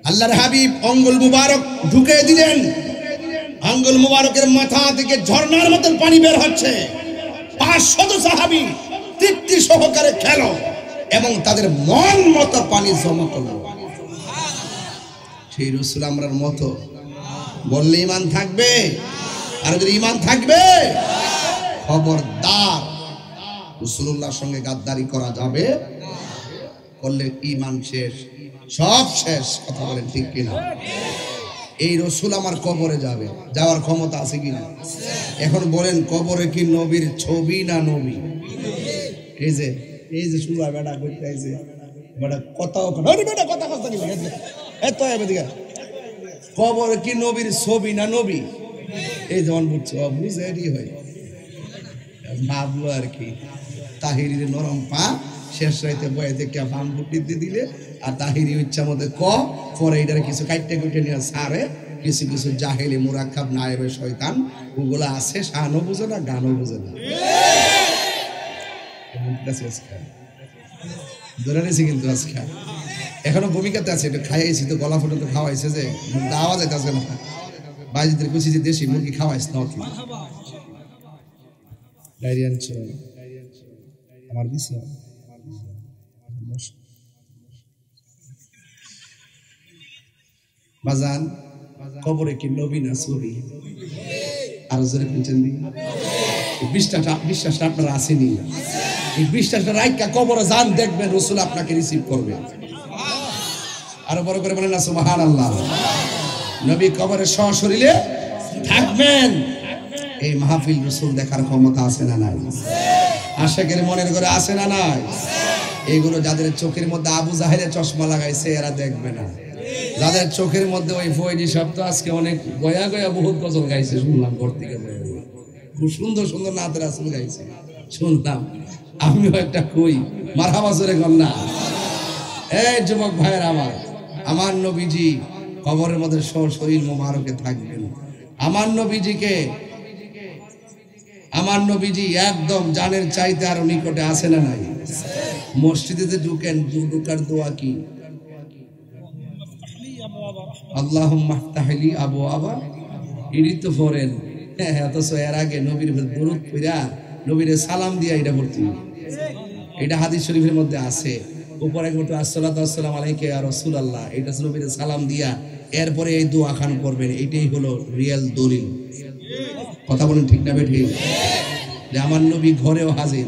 আল্লাহর হাবিব আঙ্গুল মুবারক ঢুকে দিলেন আঙ্গুল মুবারকের মাথা থেকে ঝর্ণার মতন পানি বের হচ্ছে 500 সাহাবী তৃপ্তি সহকারে খেলো এবং তাদের মন মতো পানি জমা করলো সেই রাসূল আমরার মতো বললে ঈমান থাকবে আর যদি ঈমান থাকবে খবরদার রাসূলুল্লাহর সঙ্গে গাদ্দারি করা যাবে করলে ঈমান শেষ সব শেষ কথা বলেন ঠিক কিনা এই রাসূল আমার কবরে যাবে যাওয়ার ক্ষমতা আছে কিনা এখন বলেন কবরে কি নবীর ছবি না নবী এই যে শুরু হয় বেটা কইতে আইছে বেটা কথাও আরে বেটা কথা কথা কি লাগে এত এদিকে কবরে কি নবীর ছবি না নবী এই যেমন বুঝছো বুঝে এটি হয় ভাবলো আর কি তাহিরির নরম পা শেষ রাইতে বয়ে থেকে ফার্ম ফুটিতে দিলে আর তাহিরি ইচ্ছা মতো পরে এটার কিছু কাইটে কুইটে নিয়ে সারে কিছু কিছু জাহেলি মুরাক্কাব নায়েবে শয়তান ওগুলো আছে শানও বুঝে না গানও বুঝে না ধরে নিয়েছি কিন্তু আজকে এখনো ভূমিকাতে আছে একটু খাইয়েছি তো গলা ফটো তো খাওয়াইছে যে আওয়াজ আইতেছে না বাইজিদের কুচি যে দেশি মুরগি খাওয়াইছে না কি ডাইরিয়ান আমার দিছে বাজান কবরে কি নবী না ছবি আর জোরে বলছেন বিশ্বাসটা আপনার আসেনি এই বিশ্বাসটা রাইকা কবরে যান দেখবেন রাসূল আপনাকে রিসিভ করবে আরো বড় করে বলেন না সুবহানাল্লাহ নবী কবরে সশরীরে থাকবেন এই মাহফিল রাসূল দেখার ক্ষমতা আছে না নাই আশিকের মনের ঘরে আছে না নাই এইগুলো যাদের চোখের মধ্যে আবু জাহেলের চশমা লাগাইছে এরা দেখবে না যাদের চোখের মধ্যে ওই ফয়জি শব্দ আজকে অনেক গয়া গয়া বহুত গজল গাইছে শুনলাম ঘর থেকে খুব সুন্দর সুন্দর নাত রাসূল গাইছে শুনলাম আমিও একটা কই মারহাবা জোরে কন্যা এই যুবক ভাইয়ের আমার নবীজি কবরের মধ্যে শরীর মোবারকে থাকবেন আমার নবীজি একদম জানের চাইতে আরো নিকটে আসে না নাই মসজিদে ঢুকেন ঢুকার দোয়া কি আল্লাহুম্মা ইফতাহলি আবওয়াবা এটি তো পড়েন, হ্যাঁ, অথচ এর আগে নবীর দরুদ পড়া নবীরে সালাম দিয়া এটা পড়তে হবে। এটা হাদিস শরীফের মধ্যে আছে। উপরে একটু আসসালাতু আসসালামু আলাইকা ইয়া রাসূলুল্লাহ, এটা নবীরে সালাম দিয়া এরপরে এই দোয়া খান করবেন। এটাই হলো রিয়েল দলিল। কথা বলেন ঠিক না বেঠিক? যে আমার নবী ঘরেও হাজির,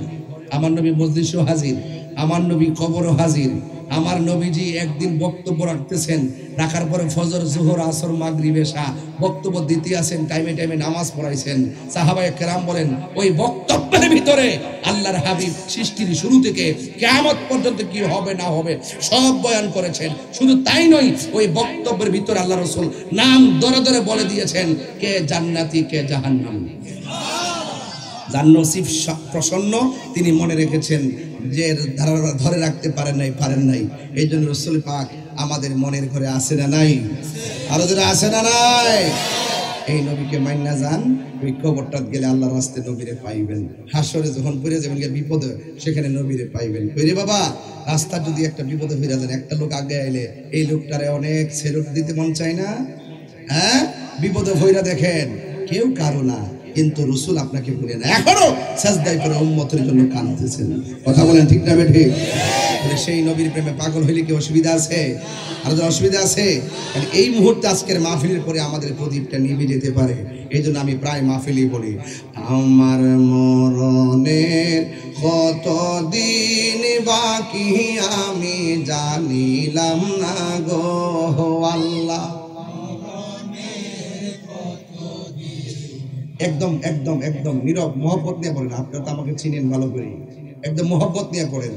আমার নবী মজলিসেও হাজির, আমার নবী কবরও হাজির। আমার নবীজি একদিন বক্তব্য রাখতেছেন, রাখার পরে ফজর জোহর আসর মাগরিব এশা বক্তব্য দিতে আছেন, টাইমে টাইমে নামাজ পড়াইছেন। সাহাবায়ে কেরাম বলেন ওই বক্তব্যের ভিতরে আল্লাহর হাবিব সৃষ্টির শুরু থেকে কিয়ামত পর্যন্ত কি হবে না হবে সব বয়ান করেছেন। শুধু তাই নয়, ওই বক্তব্যের ভিতরে আল্লাহ রাসূল নাম ধরে ধরে বলে দিয়েছেন কে জান্নাতি কে জাহান্নামী। যার নসিব প্রসন্ন তিনি মনে রেখেছেন, যে ধরে রাখতে পারেন নাই। এই জন্য রাসূল পাক আমাদের মনের ঘরে আছে না নাই? আরো যারা আছে না নাই? এই নবীকে মাইন্না যান, ওই কবরটা গেলে আল্লাহর রাস্তায় নবীরে পাইবেন। হাসরে যখন পড়ে যাবেন বিপদে, সেখানে নবীরে পাইবেন। কইরে বাবা, রাস্তা যদি একটা বিপদে ফিরে যান, একটা লোক আগে আইলে এই লোকটারে অনেক সেলুট দিতে মন চায় না? হ্যাঁ, বিপদে হইরা দেখেন কেউ কারো না, কিন্তু রাসূল আপনাকে ভুলে না, এখনো সাজদায় পড়ে উম্মতের জন্য কাঁদতেছেন। কথা বলেন ঠিক না বেঠিক? সেই নবীর প্রেমে পাগল হইলে কি অসুবিধা আছে? আর যদি অসুবিধা আছে, তাহলে এই মুহূর্তে আজকের মাহফিলের পরে আমাদের প্রদীপটা নিভে যেতে পারে। এই জন্য আমি প্রায় মাহফিলই বলি, আমার মরণের কত দিন বাকি আমি জানিলাম না গো আল্লাহ। একদম একদম একদম নীরব মহব্বত নিয়ে পড়েন। আপনারা তো আমাকে চিনেন ভালো করে, একদম মহব্বত নিয়ে পড়েন।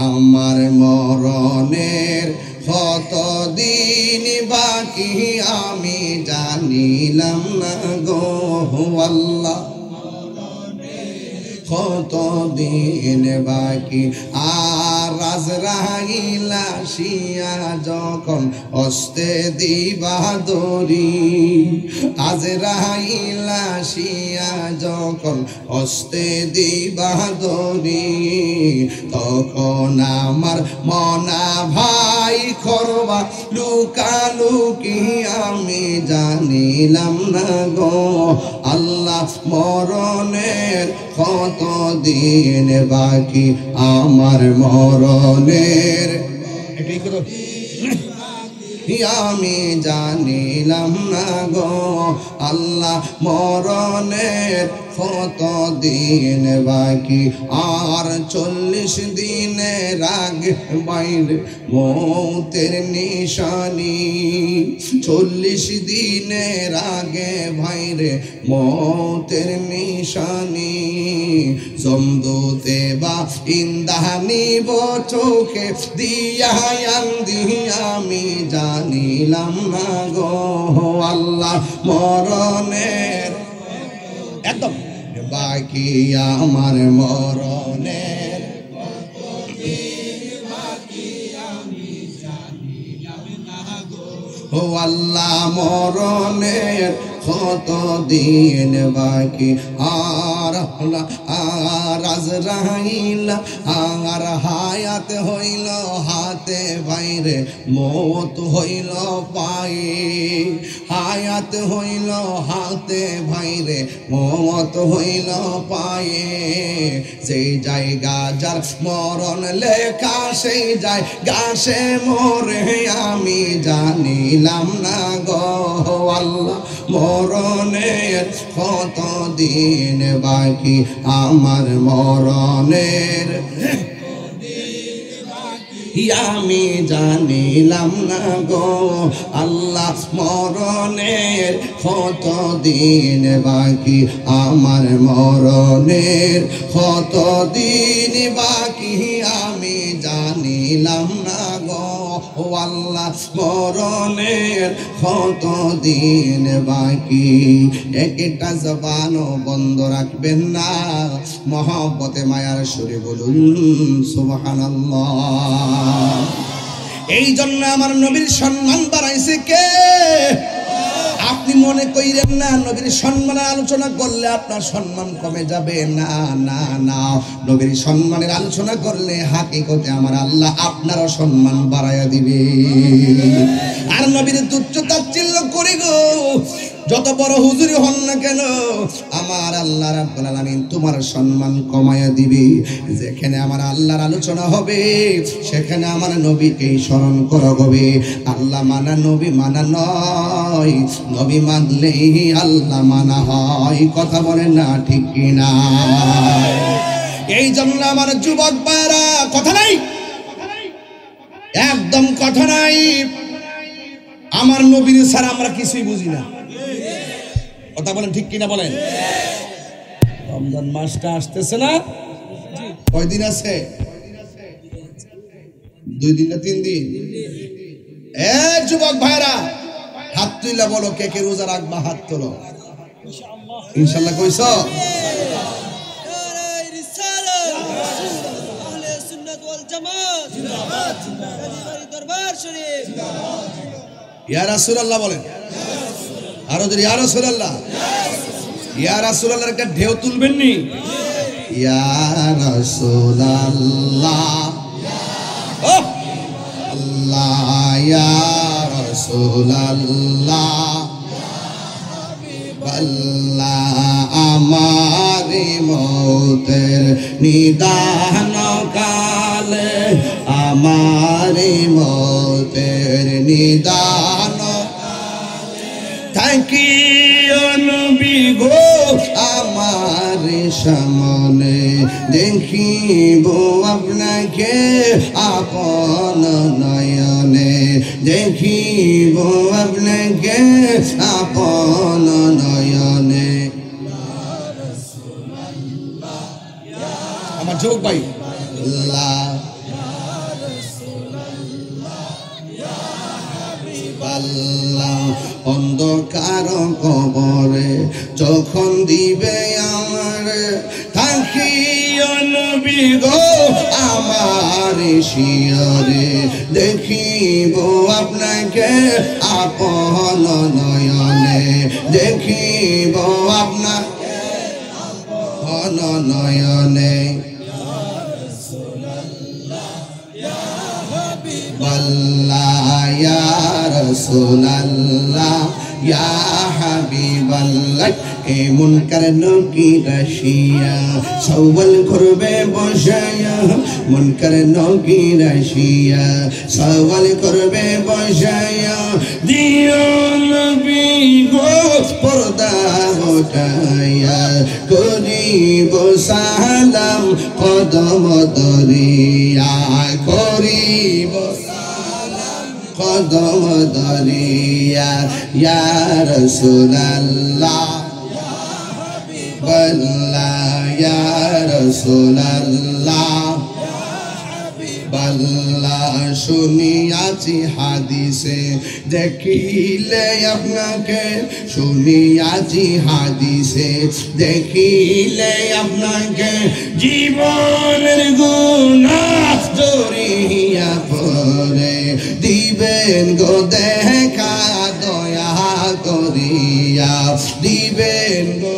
আমার মরণের কত দিন বাকি আমি জানিলাম না গো আল্লাহ। কত দিন বাকি আর আজরাইল আসিয়া যখন হস্তে দিবা দড়ি, আজরাইল আসিয়া যখন হস্তে দিবা দড়ি, তখন আমার মনা ভাই করবা লুকালুকি আমি জানিলাম না গো আল্লাহ। মরণের কত দিন বাকি আমার মরণের আমি জানিলাম না গো আল্লাহ। মরণের কত দিন বাকি আর 40 দিনের আগে বাইরে মৌতের নিশানি, 40 দিনের আগে বাইরে মৌতের নিশানি। জমদুতে বা ইন্দানি চোখে দিয়া আমি জানিলাম না গো আল্লাহ। মরণের একদম বাকি আমার মরণের ও আল্লাহ। মরণের কত দিন বাকি আর আজরাইল আর হায়াত হইল হাতে বাইরে মৌত হইল পায়ে, হায়াত হইল হাতে বাইরে মৌত হইল পায়ে। সেই জায়গা যার মরণ লেখা সেই জায়গা সে মরে আমি জানিলাম না গো আল্লাহ। মরণের কত দিন বাকি আমার মরণের আমি জানিলাম না গো আল্লাহ। মরণের কত দিন বাকি আমার মরণের কত দিন বাকি আমি জানিলাম না গো আল্লাহ। মরণের কত দিন বাকি একটা জবানও বন্ধ রাখবেন না, মহব্বতে মায়ার সুরে বলুন সুবহানাল্লাহ। এই জন্য আমার নবীর সম্মান বাড়াইছে কে? আপনি মনে কইরেন না নবীর সম্মানের আলোচনা করলে আপনার সম্মান কমে যাবে, না না না। নবীর সম্মানের আলোচনা করলে হাকিকতে আমার আল্লাহ আপনারও সম্মান বাড়াইয়া দিবে। আর নবীর তুচ্ছ তাচ্ছিল্য করে গো যত বড় হুজুরি হন না কেন, আমার আল্লাহ রাব্বুল আলামিন তোমার সম্মান কমায়া দিবে। যেখানে আমার আল্লাহর আলোচনা হবে সেখানে আমার নবীকেই স্মরণ করা হবে। আল্লাহ মানা নবী মানা নয়, নবী মানলেই আল্লাহ মানা হয়। কথা বলেন না ঠিক কিনা? এই জন্য আমার যুবক ভাইরা, কথা নাই, একদম কথা নাই, আমার নবীর ছাড়া আমরা কিছুই বুঝি না। কথা বলেন ঠিক কিনা বলেন? রমজান মাসটা আসতেছে না, কয়দিন আছে? 2 দিন না 3 দিন? যুবক ভাইরা হাত তুইলা বলো, কে কে রোজা রাখবা? হাত তোলো। ইনশাআল্লাহ কইছ? ইয়া রাসূলুল্লাহ বলেন, আরো যদি ইয়া রাসূলুল্লাহ, ইয়া রাসূলুল্লাহর একটা ঢেউ তুলবেন নি? ইয়া রাসূলুল্লাহ, আল্লাহ ইয়া রাসূলুল্লাহ, আল্লাহ আমার মওতের নিদান কালে, আমার মওতের নিদান থাকি নবী গো আমার সামনে, দেখিব আপনাকে আপন নয়নে, দেখিব আপনাকে আপন নয়নে। আমার যুবক ভাই, আল্লাহ আল্লাহ অন্ধকার কবরে যখন দিবে আমার, থাকি নবী গো আমার শিয়রে, দেখিব আপনাকে আপন নয়নে, দেখিব আপনাকে আপন নয়নে। আল্লাহ ইয়া রাসূলুল্লাহ, ইয়া হাবিবাল্লাহ, এ মুনকার নকির রাশিয়া সওয়াল করবে বসায়া, মুনকার নকির রাশিয়া সওয়াল করবে বসায়া, দিও নবী গো পর্দা উঠায়া, করিব সালাম কদম দরিয়া, করিব কদম দরিয়া। ইয়া রাসূলুল্লাহ, আল্লাহ ইয়া রাসূলুল্লাহ, আল্লাহ শুনিয়াছি হাদিসে, দেখিলে আপনাকে শুনিয়াছি হাদিসে, দেখিলে আপনাকে জীবনের গুনাহ জড়িয়া পড়ে, দিবেন গো দেখা দয়া করিয়া, দিবেন গো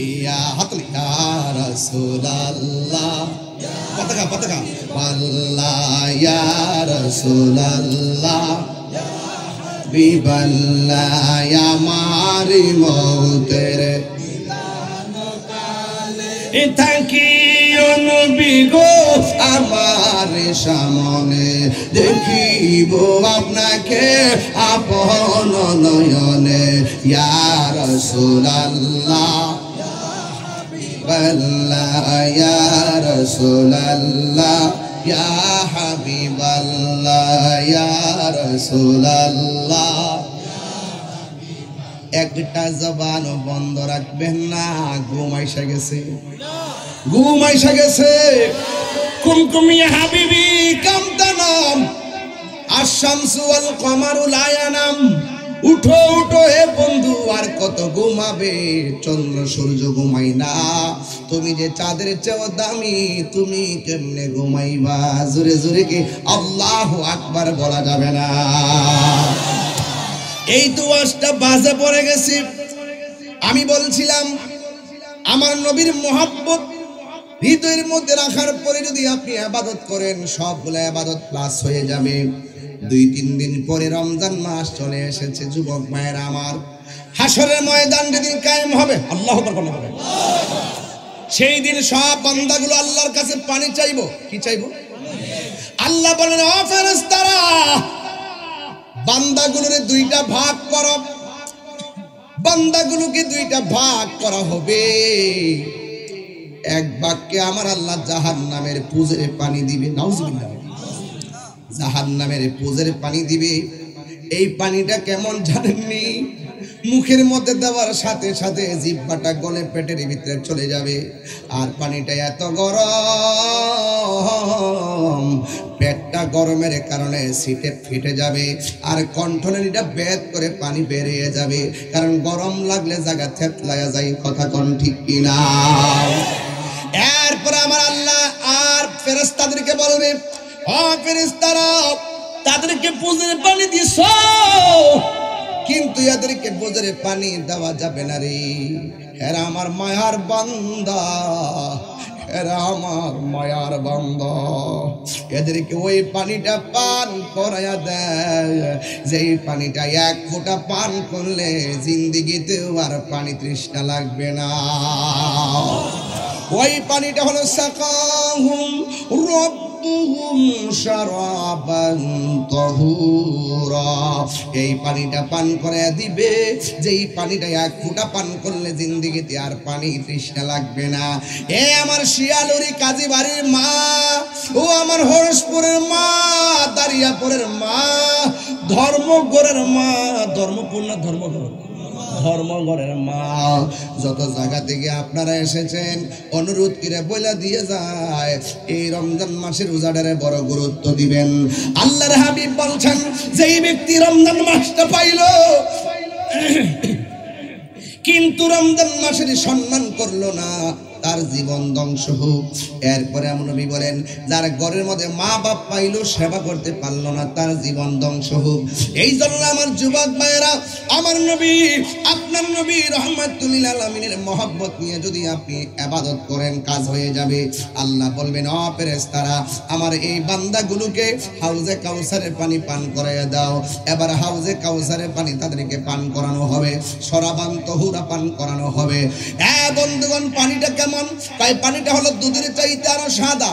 ইয়া হাতলি ইয়া রাসূলুল্লাহ, পতাকা পতাকা, আল্লাহ ইয়া রাসূলুল্লাহ, বিবাল্লাহ আমার মওতের থাকি নবী গো আমার সামনে, দেখিব আপনাকে আপন নয়নে। ইয়া রাসূলুল্লাহ, আল্লাহ ইয়া রাসূলুল্লাহ, ইয়া হাবিবাল্লাহ, ইয়া রাসূলুল্লাহ। একটা জবান বন্ধ রাখবেন না, ঘুম আইসা গেছে, ঘুম আইসা গেছে। কুমকুম ইয়া হাবিবি কামতানাম, আশ-শামসু ওয়াল কমারু লা ইয়ানাম। উঠো উঠো হে বন্ধু, আর কত ঘুমাবে? চন্দ্র সূর্য ঘুমাই না, তুমি যে চাঁদের চেয়েও দামি, তুমি কেমনে ঘুমাইবা? জোরে জোরে কি আল্লাহু আকবার বলা যাবে না? এই দুয়াসটা বাজে পড়ে গেছি। আমি বলছিলাম আমার নবীর মহব্বত হৃদয়ের মধ্যে রাখার পরে যদি আপনি ইবাদত করেন, সবগুলো ইবাদত প্লাস হয়ে যাবে। 2-3 দিন পরে রমজান মাস চলে এসেছে। যুবক মায়েরা আমার, হাসরের ময়দান যেদিন কায়েম হবে, আল্লাহু আকবার বলেন, সেই দিন সব বান্দাগুলো আল্লাহর কাছে পানি চাইবো। কি চাইবো? আল্লাহ বলেন, ও ফেরেশতারা, বান্দাগুলোরে 2টা ভাগ করো। বান্দাগুলোকে 2টা ভাগ করা হবে। এক ভাগকে আমার আল্লাহ জাহান্নামের পুজের পানি দিবে। নাউজুবিল্লাহ। জাহান্নামের পুজের পানি দিবে। এই পানিটা কেমন জানেননি? মুখের মধ্যে দেওয়ার সাথে সাথে জিহ্বাটা গলে পেটের ভিতরে চলে যাবে। আর পানিটা এত গরম, পেটটা গরমের কারণে সিটে ফেটে যাবে। আর কণ্ঠনালীটা বেদ করে পানি বেরিয়ে যাবে, কারণ গরম লাগলে জায়গা থেতলায়া যায়। কথা কোন ঠিক কিনা? এরপর আমার আল্লাহ আর ফেরেশতাদেরকে বলবে, ও ফেরেশতারা, তাদেরকে পুজের পানি দিছো, কিন্তু এদেরকে পুজের পানি দেওয়া যাবে না রে। এরা আমার মায়ার বান্দা, এরা আমার মায়ার বান্দা। এদেরকে ওই পানিটা পান করায়া দেয়, যেই পানিটা 1 ফোঁটা পান করলে জিন্দেগিতেও আর পানি তৃষ্ণা লাগবে না। ওই পানিটা হলো সাকাহুম রব্বুহুম শারাবান তাহুরা। এই পানিটা পান করে দিবে, যেই পানিটা 1 ফোঁটা পান করলে জিন্দেগিতে আর পানি তৃষ্ণা লাগবে না। এ আমার শিয়ালুরি কাজীবাড়ির মা, ও আমার হরসপুরের মা, দারিয়াপুরের মা, ধর্মগড়ের মা, ধর্মপুর না ধর্মগড়, ধর্মগড়ের মা, যত জায়গা থেকে আপনারা এসেছেন, অনুরোধ করে বলে দিয়ে যায়, এই রমজান মাসের রোজাটারে বড় গুরুত্ব দিবেন। আল্লাহর হাবিব বলছেন, যেই ব্যক্তি রমজান মাসটা পাইল কিন্তু রমজান মাসের সম্মান করলো না, তার জীবন ধ্বংস হোক। এরপরে এমন নবী বলেন, যার ঘরের মধ্যে মা বাপ পাইলো, সেবা করতে পারলো না, তার জীবন ধ্বংস হোক। এই জন্য আমার যুবক ভাইয়েরা, আমার নবী, আপনার নবী রাহমাতুল লিল আলামিনের মহব্বত নিয়ে যদি আপনি ইবাদত করেন, কাজ হয়ে যাবে। আল্লাহ বলবেন, ও ফেরেশতারা, আমার এই বান্দাগুলোকে হাউজে কাউসারের পানি পান করাইয়া দাও। এবার হাউজে কাউসারের পানি তাদেরকে পান করানো হবে, শরাবান তাহুরা পান করানো হবে। বন্ধুগণ, পানিটা কেমন? তাই পানিটা হলো দুধের চাইতে আরো সাদা।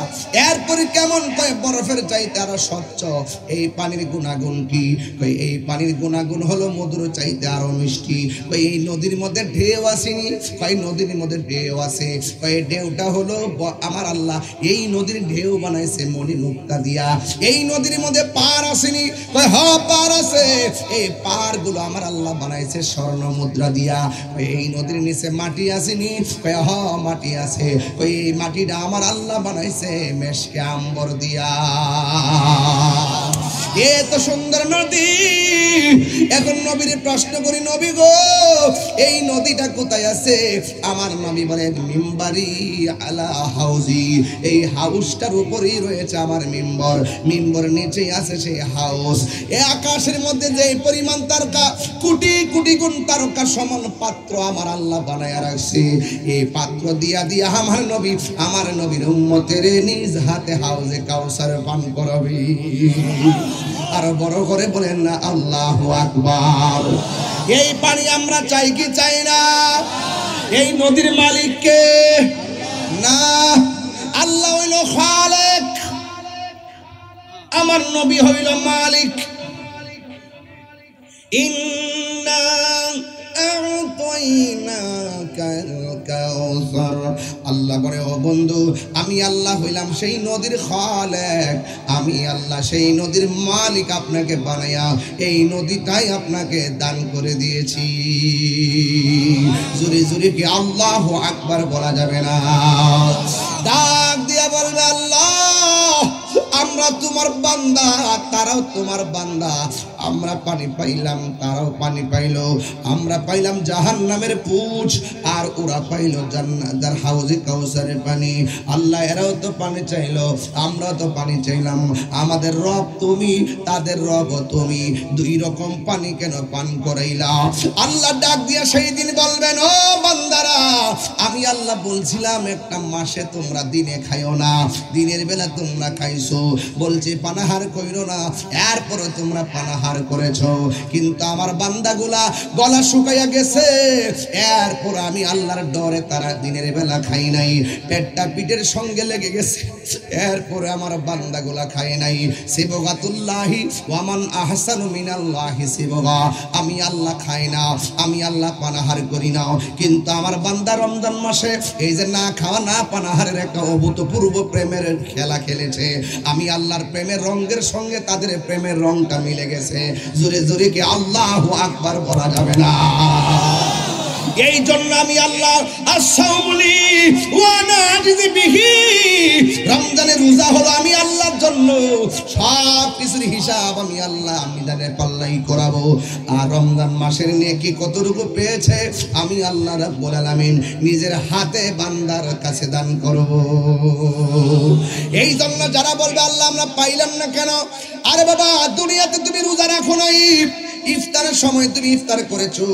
এরপরে কেমন? কয় বরফের চাইতে আরো স্বচ্ছ। এই পানির গুণাগুণ কি? কই এই পানির গুণাগুণ হলো মধুর চাইতে আরো মিষ্টি। কই এই নদীর মধ্যে ঢেউ আসেনি? কই নদীর মধ্যে ঢেউ আছে। কই ঢেউটা হলো আমার আল্লাহ এই নদীর ঢেউ বানাইছে মণি মুক্তা দিয়া। এই নদীর মধ্যে পার আসেনি? কই হ্যাঁ পার আছে। এই পার গুলো আমার আল্লাহ বানাইছে স্বর্ণ মুদ্রা দিয়া। কই এই নদীর নিচে মাটি আসেনি? কই হ্যাঁ মাটি আছে। ওই মাটিটা আমার আল্লাহ বানাইছে মেশকে আম্বর দিয়া। এত সুন্দর নদী। এখন নবীর প্রশ্ন করি, নবী গো, এই নদীটা কোথায় আছে? আমার নবী বলেন, মিম্বারি আলা হাউজি। এই হাউসটার উপরেই রয়েছে আমার মিম্বর, মিম্বর নিচেই আছে সেই হাউস। এই আকাশের মধ্যে যে পরিমাণ তারকা, কোটি কোটি গুণ তারকা সমান পাত্র আমার আল্লাহ বানায়া রাখছে। এই পাত্র দিয়া দিয়া আমার নবীর উম্মতের নিজ হাতে হাউজে কাউসার পান করাবে। আর বড় করে বলেন না আল্লাহু আকবার। এই পানি আমরা চাই কি চাই না? এই নদীর মালিক কে? না, আল্লাহ হইল খালেক, আমার নবী হইল মালিক। ইন্না আ'তাইনাকাল কাউসার। আল্লাহ বলে, ও বন্ধু, আমি আল্লাহ হইলাম সেই নদীর খালেক, আমি আল্লাহ সেই নদীর মালিক। আপনাকে বানায়া এই নদীটাই আপনাকে দান করে দিয়েছি। জোরে জোরে কি আল্লাহু আকবার বলা যাবে না? ডাক দিয়া বলবে, আল্লাহ, আমরা আমরা তোমার বান্দা, তারাও তোমার বান্দা। আমরা পানি পাইলাম, তারাও পানি পাইলো। আমরা পাইলাম জাহান্নামের পুঁজ, আর ওরা পাইলো জান্নাতের হাউজে কাউসারের পানি। আল্লাহ এরাও তো পানি চাইলো, আমরা তো পানি চাইলাম। আমাদের রব তুমি, তাদের রব তুমি, দুই রকম পানি কেন পান করাইলা? আল্লাহ ডাক দিয়া সেই দিন বলবেন, ও বান্দারা, আমি আল্লাহ বলছিলাম একটা মাসে তোমরা দিনে খাইও না, দিনের বেলা তোমরা খাইছো। বলছে পানাহার কইরো না, এরপরে তোমরা পানাহার করেছো। কিন্তু আমার বান্দাগুলা গলা শুকাইয়া গেছে, এরপর আমি আল্লাহর ডরে তারা দিনের বেলা খাই নাই, পেটটা পিঠের সঙ্গে লেগে গেছে, এরপরে আমার বান্দাগুলা খায় নাই। সিবগাতুল্লাহি ওয়ামান আহসানু মিনাল্লাহি সিবগা। আমি আল্লাহ খাই না, আমি আল্লাহ পানাহার করি না, কিন্তু আমার বান্দা রমজান মাসে এই যে না খাওয়া না পানাহারের একটা অভূতপূর্ব প্রেমের খেলা খেলেছে। আমি আল্লাহর প্রেমের রঙের সঙ্গে তাদের প্রেমের রংটা মিলে গেছে। জোরে জোরে কি আল্লাহু আকবার বলা যাবে না? এই জন্য আমি আল্লাহ আসাউলি ওয়া নাজিজি বিহি, রমজানের রোজা হলো আমি আল্লাহর জন্য, সব কিছুর হিসাব আমি আল্লাহ মিজানের পাল্লাই করাবো। আর রমজান মাসের নেকি কতটুকু পেয়েছে আমি আল্লাহ রাব্বুল আলামিন নিজের হাতে বান্দার কাছে দান করব। এই জন্য যারা বলবে আল্লাহ আমরা পাইলাম না কেন, আরে বাবা দুনিয়াতে তুমি রোজা রাখো নাই, ইফতারের সময় তুমি ইফতার করেছো,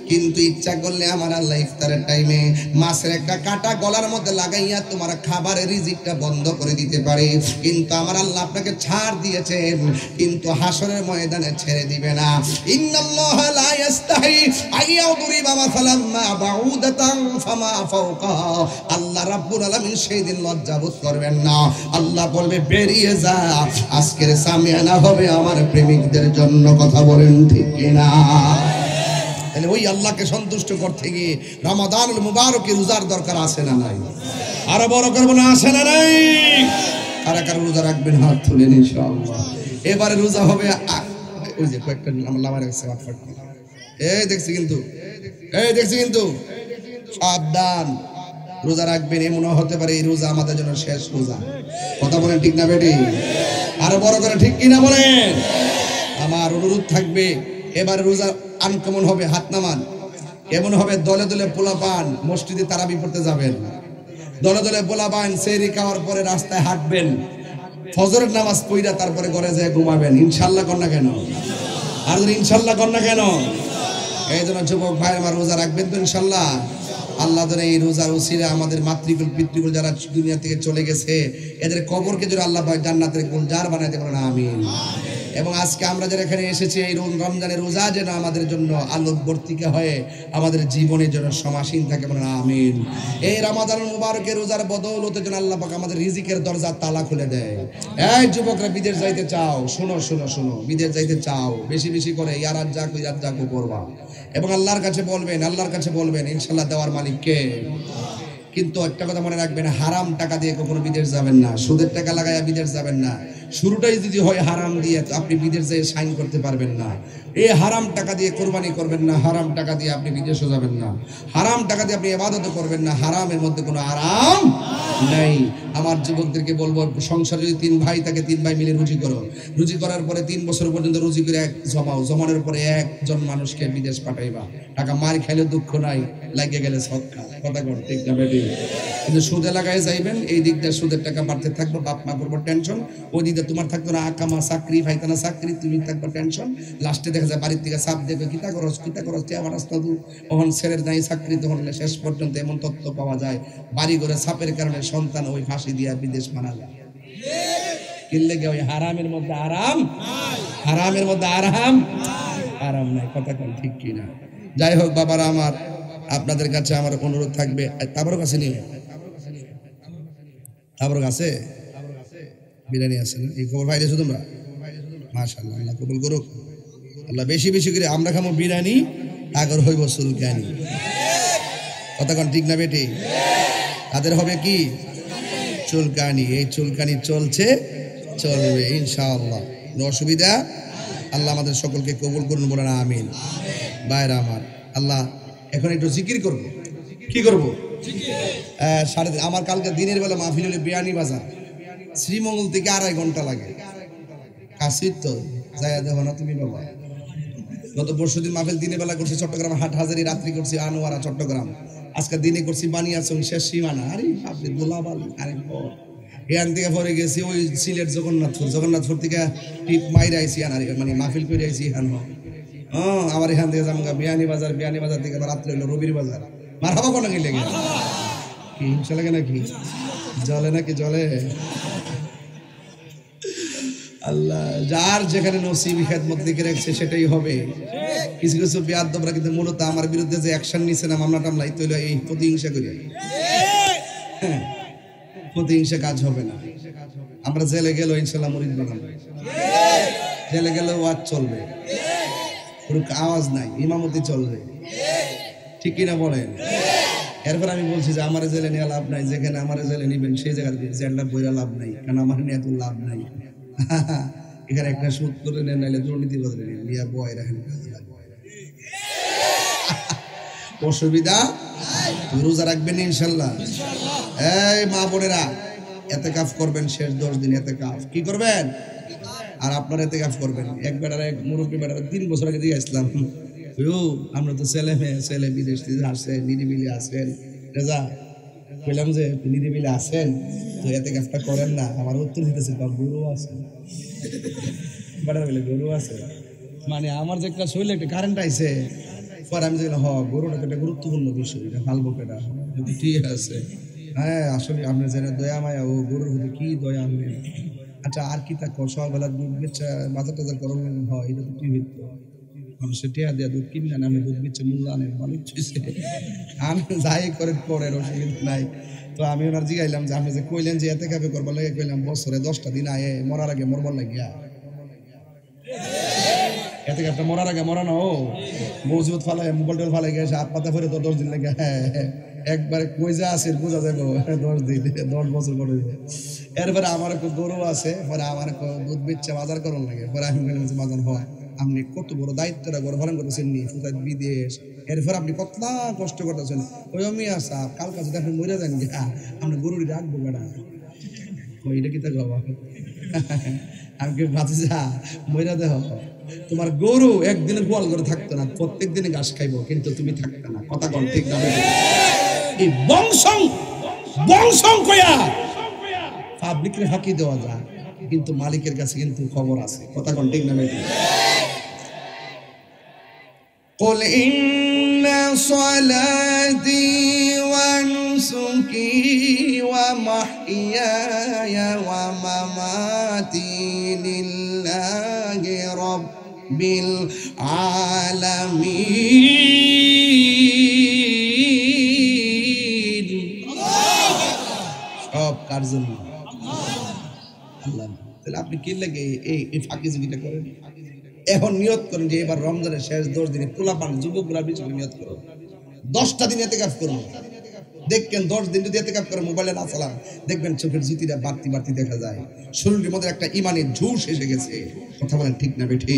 কিন্তু ইচ্ছা করলে আমার আল্লাহ ইফতারের টাইমে মাছের একটা কাঁটা গলার মধ্যে লাগাইয়া তোমার খাবারের রিজিকটা বন্ধ করে দিতে পারে। কিন্তু আমার আল্লাহ আপনাকে ছাড় দিয়েছেন, কিন্তু হাসরের ময়দানে ছেড়ে দিবে না। ইন্নাল্লাহা লা ইস্তাহি আইয়াদরিবা মাসালাম মা বাউদাতান ফামা ফাওকাহা। আল্লাহ রাব্বুল আলামিন সেই দিন লজ্জাবোধ করবেন না। আল্লাহ বলবে বেরিয়ে যা, আজকের সামিয়ানা হবে আমার প্রেমিকদের জন্য। কথা বলেন ঠিক কিনা? তাহলে ওই আল্লাহকে সন্তুষ্ট করতে গিয়ে রমাদানুল মুবারকে রোজার দরকার আছে না নাই? আরো বড় করবো না, আছে না নাই? কারা কারা রোজা রাখবেন হাত তুলেন ইনশাআল্লাহ। এবারে রোজা হবে, ওই যে কয়েকটা লামার কাছে এই দেখছি কিন্তু, এই দেখছি কিন্তু, সাবধান, রোজা রাখবেন। এমন হতে পারে এই রোজা আমাদের জন্য শেষ রোজা। কথা বলেন ঠিক না বেটি? আরো বড় করে ঠিক কিনা বলেন? আমার অনুরোধ থাকবে, এবারে রোজা আনকমন হবে, হাত নামান। এমন হবে দলে দলে পোলাপান মসজিদে তারাবি পড়তে যাবেন, দলে দলে পোলাপান সেহরি খাওয়ার পরে রাস্তায় হাঁটবেন, ফজরের নামাজ পড়া তারপরে ঘরে যায় ঘুমাবেন। ইনশাল্লাহ কর না কেন? আর ইনশাল্লাহ কর না কেন? এই জন্য যুবক ভাই আমার রোজা রাখবেন তো ইনশাল্লাহ। আল্লাহ যেন এই রোজার উসিলে আমাদের মাতৃকুল পিতৃকুল যারা দুনিয়া থেকে চলে গেছে এদের কবরকে যেন আল্লাহ পাক জান্নাতের গুলজার বানাইতে পারেন, আমিন। এবং আজকে আমরা যারা এখানে এসেছি এই রমজানের রোজা যেন আমাদের জন্য আলোকবর্তিকা হয়ে আমাদের জীবনের জন্য সমাসীন থাকে, বলেন আমিন। এই রমাদানুল মুবারকের রোজার বদৌলতে যেন আল্লাহ পাক আমাদের রিজিকের দরজার তালা খুলে দেয়। এই যুবকরা বিদেশ যাইতে চাও, শোনো শোনো শোনো, বিদেশ যাইতে চাও বেশি বেশি করে ইয়ারাত জাকু করবা এবং আল্লাহর কাছে বলবেন, আল্লাহর কাছে বলবেন, ইনশাল্লাহ দেওয়ার মালিক কে? কিন্তু একটা কথা মনে রাখবেন, হারাম টাকা দিয়ে কখনো বিদেশ যাবেন না, সুদের টাকা লাগাইয়া বিদেশ যাবেন না। শুরুটাই যদি হয় হারাম দিয়ে, তো আপনি বিদেশ যেয়ে সাইন করতে পারবেন না। এই হারাম টাকা দিয়ে কোরবানি করবেন না, হারাম টাকা দিয়ে আপনি বিদেশও যাবেন না, হারাম টাকা দিয়ে আপনি ইবাদত করবেন না। হারামের মধ্যে কোনো আরাম নাই। আমার যুবকদেরকে বলবো, সংসার যদি 3 ভাই থাকে 3 ভাই মিলে রুজি করো, রুজি করার পরে 3 বছর পর্যন্ত রুজি করে এক জমাও, জমানোর পরে একজন মানুষকে বিদেশ পাঠাইবা। টাকা মার খাইলে দুঃখ নাই, লাগিয়ে গেলে সৎকা। কথা কোন ঠিক না বেটি? কিন্তু সুদ এলাকায় যাইবেন, এই দিক দিয়ে সুদের টাকা বাড়তে থাকবো, বাপ মা করবো টেনশন, ওই দিকে তোমার থাকতো না আকামা চাকরি, ভাইতানা চাকরি, তুমি থাকবো টেনশন। লাস্টে দেখা যায় বাড়ির থেকে চাপ দেবে, কিতা করস আমার রাস্তা দূর, তখন ছেলের নাই চাকরি, তখন শেষ পর্যন্ত এমন তথ্য পাওয়া যায় বাড়ি ঘরে চাপের কারণে সন্তান ওই ফাঁসি দিয়া বিদেশ মারা যায়। কিনলে গে ওই হারামের মধ্যে আরাম, হারামের মধ্যে আরাম, আরাম নাই। কথা কোন ঠিক কিনা? যাই হোক বাবারা আমার, আপনাদের কাছে আমার অনুরোধ থাকবে, তাবর কাছে নিয়ে, তাবর কাছে বিরিয়ানি আছে না? এই খবর পাইছো তোমরা? মাশাআল্লাহ, আল্লাহ কবুল করুক। আল্লাহ বেশি বেশি করে আমরা খামো বিরিয়ানি, আগর হইব চুলকানি। কথা কোন ঠিক না বেটি? তাদের হবে কি? চুলকানি। এই চুলকানি চলছে, চলবে ইনশাআল্লাহ, কোনো অসুবিধা? আল্লাহ আমাদের সকলকে কবুল করুন, বলেন আমিন। বাইরে আমার আল্লাহ, এখন একটু জিকির করবো। কি করবো? আমার কালকে দিনের বেলা মাহফিল হলে বিরিয়ানি বাজার, শ্রীমঙ্গল থেকে 2.5 ঘন্টা লাগে। কাশির তো যাইয়া দেখো না তুমি বাবা। গত পরশুদিন মাহফিল দিনের বেলা করছি চট্টগ্রাম হাটহাজারি, রাত্রি করছি আনোয়ারা চট্টগ্রাম, আজকে দিনে করছি বানিয়াচং শেষ সীমানা। আরে আপনি গোলাবালি। আরে এখান থেকে পরে গেছি ওই সিলেট জগন্নাথপুর থেকে টিপ মাইরে আইসি মানে মাহফিল করে আইসি এখান। আবার এখান থেকে যাবো বিয়ানি বাজার থেকে রাত্রে হইলো রবির বাজার। মার হাবা কোনো গেলে কি হিংসা লাগে নাকি? জলে আল্লাহ যার যেখানে নসিব খেদমত লিখে রাখছে সেটাই হবে। কিছু কিছু বেয়াদবরা কিন্তু মূলত আমার বিরুদ্ধে যে অ্যাকশন নিছে না, মামলা টামলা, এই তৈল এই প্রতিহিংসা করি। হ্যাঁ, প্রতিহিংসা কাজ হবে না। আমরা জেলে গেলেও ইনশাল্লাহ মুরিদ বানাবো, জেলে গেলেও ওয়াজ চলবে, কোনো আওয়াজ নাই, ইমামতি চলবে, ঠিক কিনা বলেন? এরপর আমি বলছি যে আমার জেলে নিয়ে লাভ নাই, যেখানে আমার জেলে নিবেন সেই জায়গায় জেলটা বইরা লাভ নাই, কারণ আমার নিয়ে এত লাভ নাই। এখানে একটা সুদ করে নেন, নাইলে দুর্নীতি বদলে নেন, নিয়ে বয় রাখেন, অসুবিধা। রোজা রাখবেন ইনশাল্লাহ। এই মা বোনেরা, এতেকাফ করবেন শেষ 10 দিন। এতেকাফ কি করবেন? আর আপনারা এতেকাফ করবেন। এক বেটার এক মুরব্বী বেটার 3 বছর আগে দিয়ে আসলাম, আমরা তো ছেলে বিদেশ থেকে আসে, নিরিবিলি আসেন, রেজা বললাম যে নিরিবিলি আসেন তো এতেকাফটা করেন না। আমার উত্তর দিতেছে গরু আছে। বেটার বলে গরু আছে মানে আমার যে একটা শরীরে একটা কারেন্ট আইছে। পরে আমি দেখলাম গরুটা একটা গুরুত্বপূর্ণ বিষয়, এটা ফালবো কেটা, ঠিক আছে। হ্যাঁ আসলে আপনার যেন দয়া মায়া, ও গরুর প্রতি কি দয়া আনলেন। আচ্ছা আর কি তা সকালবেলা দুধ বেচা বাজার টাজার করালেন, হয় এটা তো টিভির তো মানুষের টিয়া দেওয়া দুধ কিনে আনে, আমি দুধ বেচে মূল্য আনেন অনেক চুইছে, আমি যাই করে পরের অসুবিধা নাই। তো আমি ওনার জিগাইলাম যে আপনি যে কইলেন যে এতে কাপে করবার লাগে, কইলাম বছরে 10টা দিন আয়ে মরার আগে মরবার লাগিয়া, এতে কাপটা মরার আগে মরানো মজুদ ফালাই মোবাইল টোল ফালাই গেছে হাত পাতা ফেরে তো 10 দিন লাগে। হ্যাঁ একবারে কই যা আছে বোঝা যাবো 10 দিন 10 বছর করে। এরপরে আমার একটা গরু আছে, পরে আমার দুধ বেচছে বাজার করার লাগে। পরে আমি বললাম যে বাজার হয় আপনি কত বড় দায়িত্বটা গড় পালন করতেছেন নি, কোথায় বিদেশ, এরপর আপনি কত কষ্ট করতেছেন। ওই আমি আসা কাল কাছে আপনি মরে যান যে আপনি গরুটি রাখবো বেড়া, ওইটা কি তা বাবা আমি কি ভাবছি যা মরে দেহ, তোমার গরু একদিনে গোয়াল করে থাকতো না, প্রত্যেক দিনে ঘাস খাইবো, কিন্তু তুমি থাকতো না। কথা কোন ঠিক না? এই বংশং কয়া পাবলিকরে ফাঁকি দেওয়া যায়, কিন্তু মালিকের কাছে কিন্তু খবর আছে। কথা কোন ঠিক না? قل إن صلاتي ونسكي ومحياي ومماتي لله رب العالمين। সব কার জন্য? আল্লাহ। তাহলে আপনি কি লাগে এই ফাঁকিজুগিটা করেন? এখন নিয়ত করেন যে এবার রমজানের শেষ 10 দিনে পোলাপান যুবকরা পিছনে নিয়ত করো 10টা দিন এতেকাফ করবো। দেখবেন 10 দিন যদি এতেকাফ করে মোবাইলে না চালান, দেখবেন চোখের জ্যোতিটা বাড়তি দেখা যায়, শরীরের মধ্যে একটা ইমানের ঝুশ এসে গেছে। কথা বলেন ঠিক না বেঠি?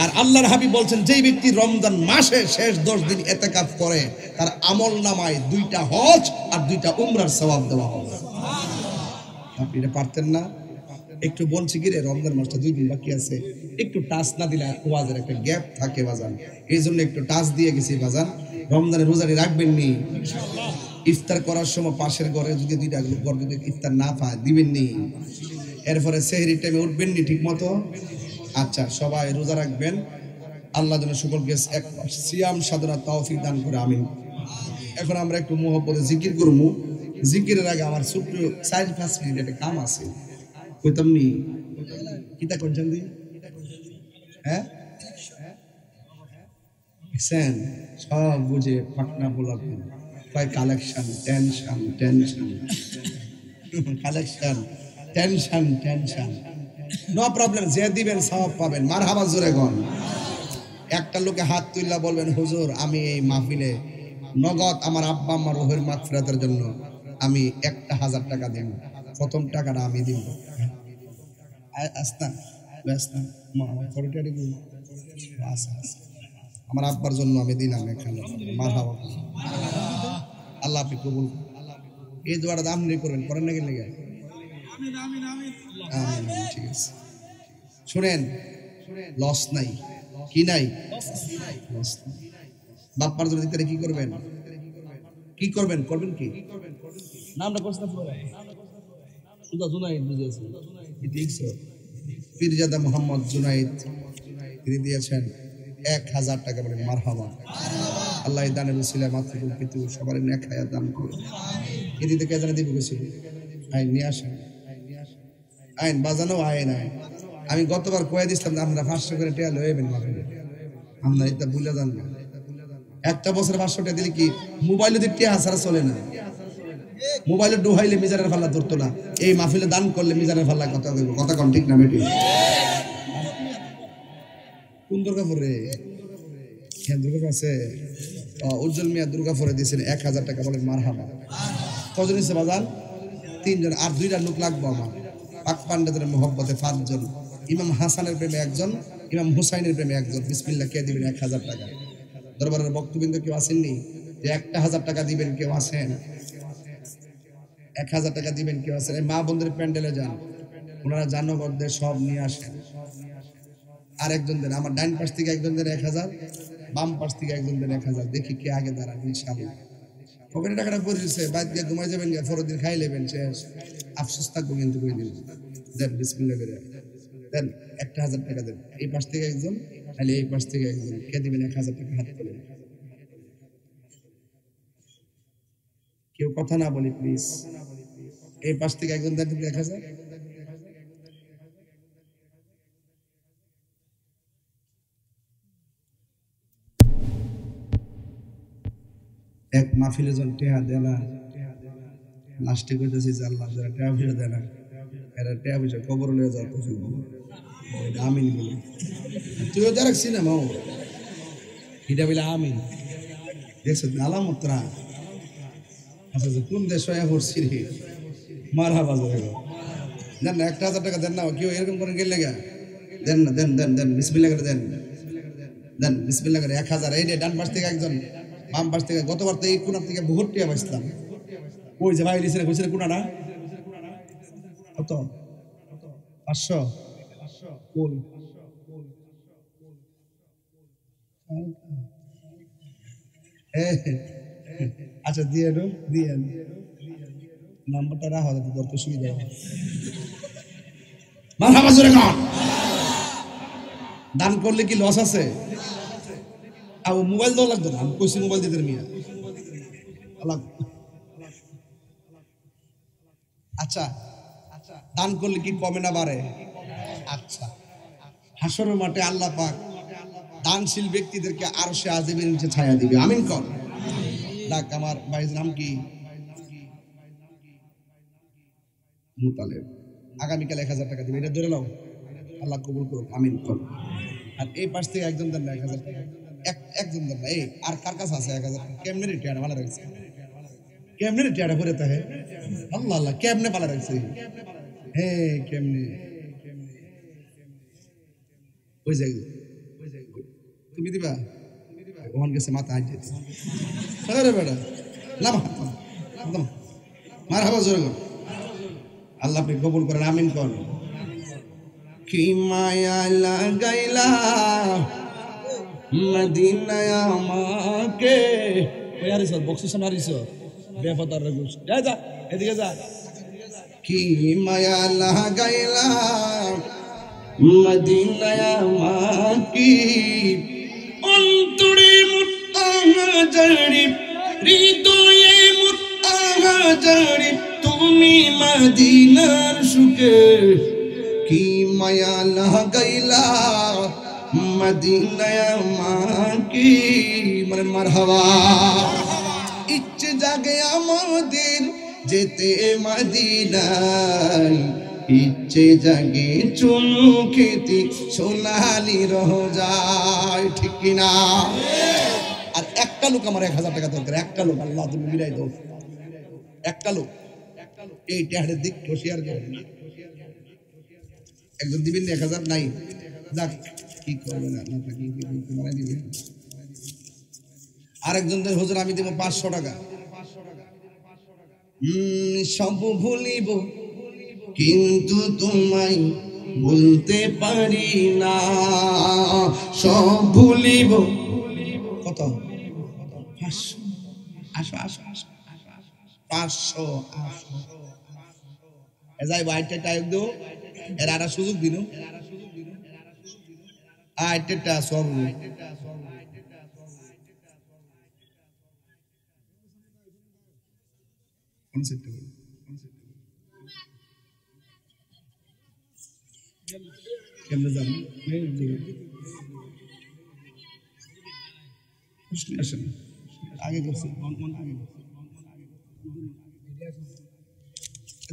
আর আল্লাহর হাবিব বলছেন যেই ব্যক্তি রমজান মাসে শেষ 10 দিন এতেকাফ করে তার আমল নামায় 2টা হজ আর 2টা উমরার সওয়াব দেওয়া হবে। আপনি এটা পারতেন না? একটু বলছি কি রে রমজান মাসটা 2 দিন বাকি আছে, একটু টাচ না দিলে ওয়াজের একটা গ্যাপ থাকে বাজান, এই জন্য একটু টাচ দিয়ে গেছি বাজান। রমজানের রোজারি রাখবেন নি, ইফতার করার সময় পাশের ঘরে যদি 2টা ঘর যদি ইফতার না পায় দিবেন নি, এরপরে সেহরির টাইমে উঠবেন নি ঠিক মতো। আচ্ছা সবাই রোজা রাখবেন, আল্লাহ যেন সকলকে এক সিয়াম সাধনা তৌফিক দান করে, আমিন। এখন আমরা একটু মুহাব্বতে জিকির করবো। জিকিরের আগে আমার ছোট্ট 4-5 মিনিট একটা কাম আছে, কইতাম নি কিতা করছেন দি? হ্যাঁ সব বুঝে পাটনা বলার collection tension collection tension no problem, যে দিবেন সব পাবেন। মারহাবা জোরে গন। একটা লোকে হাত তুললা বলবেন হুজুর আমি এই মাহফিলে নগদ আমার আব্বা আম্মার রুহের মাগফিরাতের জন্য আমি 1000 টাকা দেব, প্রথম টাকাটা আমি দিব। আমার আব্বার জন্য আমি দিলাম এখানে। মারহাবা। আল্লাহ আপনি কবুল। এই দোয়াটা দাম নিয়ে করবেন, করেন নাকি লেগে ঠিক আছে, শুনেন, লস নাই, কি নাই, লস নাই। বাপ্পার জন্য দিতে কি করবেন, কি করবেন, করবেন কি নামটা কষ্ট সুদা জুনাইদ বুঝেছে, পীরজাদা মোহাম্মদ জুনাইদ, তিনি দিয়েছেন 1000 টাকা, বলেন মারহাবা। আল্লাহ দানের উসিলায় মাতৃকুল পিতু সবার নেক হায়াত দান করুন। এদি থেকে জানা দিব গেছিল, আইন নিয়ে আসেন, আইন বাজানো আইন আইন। আমি গতবার কয়ে দিছিলাম যে আপনারা 500 করে টাকা লইবেন, আমরা এটা ভুলে জানবেন। একটা বছর 500 টাকা দিলে কি মোবাইলে দিয়ে টাকা ছাড়া চলে না, মোবাইলে ডুহাইলে মিজানের ফাল্লা ধরতো না, এই মাহফিলে দান করলে মিজানের ফাল্লা কথা কইব, কথা কোন ঠিক না বেটি? কোন দুর্গাপুরে দুর্গাপুর আছে, উজ্জ্বল মিয়া দুর্গাপুরে দিয়েছেন 1000 টাকা, বলেন মারহাবা। কজন হচ্ছে বাজান? 3 জন, আর 2টা লোক লাগবো আমার, পাক পান্ডাদের মোহব্বতে 5 জন, ইমাম হাসানের প্রেমে 1 জন, ইমাম হুসাইনের প্রেমে 1 জন। বিসমিল্লাহ, কে দিবেন 1000 টাকা? দরবারের বক্তবৃন্দ কেউ আসেননি যে 1000 টাকা দিবেন? কেউ আসেন? 1000 টাকা দিবেন কেউ আসেন? মা বন্ধুদের প্যান্ডেলে যান, ওনারা জানবরদের সব নিয়ে আসেন। আর একজন দেন, আমার ডাইন পাশ থেকে একজন দেন 1000, বাম পাশ থেকে একজন দেন 1000। দেখি কে আগে দাঁড়ান, ইনশাআল্লাহ। পকেটে টাকাটা পড়ে দিচ্ছে, বাইর দিয়ে ঘুমাই যাবেন, ফরদিন খাই নেবেন, শেষ, আফসোস থাকবো কিন্তু করে দিন। দেন বিসমিল্লাহ করে দেন, 1000 টাকা দেন। এই পাশ থেকে একজন, তাহলে এই পাশ থেকে একজন, কে দিবেন 1000 টাকা? হাত তোলেন, কেউ কথা না বলি প্লিজ। এই পাশ থেকে একজন দেন 1000। এক মাহফিলে জন টেহা দেয় না, লাস্টে কইতেছি যে আল্লাহ যারা টেহা ফিরে দেয় না, এরা টেহা পয়সা কবর লয়ে যাওয়ার তো ফিরবো, আমিন বলে। তুইও যা রাখছি না মাও, এটা বলে আমিন, দেখছো আলামতরা। আচ্ছা, কোন দেশ হয়ে পড়ছি রে, মারহাবা জোরে দেন না। 1000 টাকা দেন না, কেউ এরকম করে গেলে গা দেন না, দেন দেন দেন, বিসমিল্লাহ করে দেন, দেন বিসমিল্লাহ করে 1000। এই যে ডান পাশ থেকে একজন, বাম পাশ থেকে। গতবার তো এই কোনার থেকে বহুত টিয়া পাইছিলাম, ওই যে ভাই লিসে কইছে কোনাটা কত? 500 কোন? আচ্ছা দিয়ে নো, দিয়ে নাম্বারটা রাখো, তোর তো সুবিধা। মারহাবা জোরে গান। দান করলে কি লস আছে? আর মোবাইল দেওয়া লাগতো না, আমি কইছি মোবাইল দিতে মিয়া। আচ্ছা, দান করলে কি কমে না বাড়ে? আচ্ছা, হাসরের মাঠে আল্লাহ পাক দানশীল ব্যক্তিদেরকে আরশে আজিমের নিচে ছায়া দিবে, আমিন কর। ডাক, আমার ভাইয়ের নাম কি? মুতালেব। আগামীকাল 1000 টাকা দিবে, এটা ধরে নাও, আল্লাহ কবুল করুক, আমিন কর। আর এই পাশ থেকে একজন দেন না 1000 টাকা, একজন দেন না। এই আর কার কাছে আছে 1000 টাকা? কেমনে রিটায়ার ভালো রাখছে, কেমনে রিটায়ার করে তাহে, আল্লাহ আল্লাহ, কেমনে ভালো রাখছে, হ্যাঁ কেমনে। ওই যাই, তুমি দিবা ওখান গেছে মাথা হাঁটে বেটা লামা মারহাবা জোরে কর। আল্লাহ আপনি কবুল করেন, আমিন কর। কি মায়া লাগাইলা মদিনায় আমাকে, ওই আরিস বক্সের সামনে আরিস বেফাতার রাগুস, যা যা এদিকে যা। কি মায়া লাগাইলা মদিনায় আমাকে, অন্তরে মুত্তাহা জারি, হৃদয়ে মুত্তাহা জারি, তুমি মদিনার সুখে। কি মায়া লাগাইলা মদিনায় আমাকে, মানে মারহাবা। ইচ্ছে জাগে আমাদের যেতে মদিনায়, ইচ্ছে জাগে চুমু খেতে সোনালি রোজায়, ঠিক কিনা? আর একটা লোক আমার 1000 টাকা দরকার, একটা লোক, আল্লাহ তুমি মিলাই দাও, একটা লোক। এই টাহারের দিক হুঁশিয়ার করে একজন দিবেন 1000 নাই, যাক কি করবেন আল্লাহ তাকে মারা দিবেন। আরেকজন হুজুর আমি দেব 500 টাকা। সব ভুলিব কিন্তু তোমায় বলতে পারি না, সব ভুলিব। কত? 500। আসো আসো আসো 500। যাই বাইটটা টাইপ দেবো, এর একটা সুযোগ দিন। আইটেটা সব কেমনে যাবেন আগে করছি।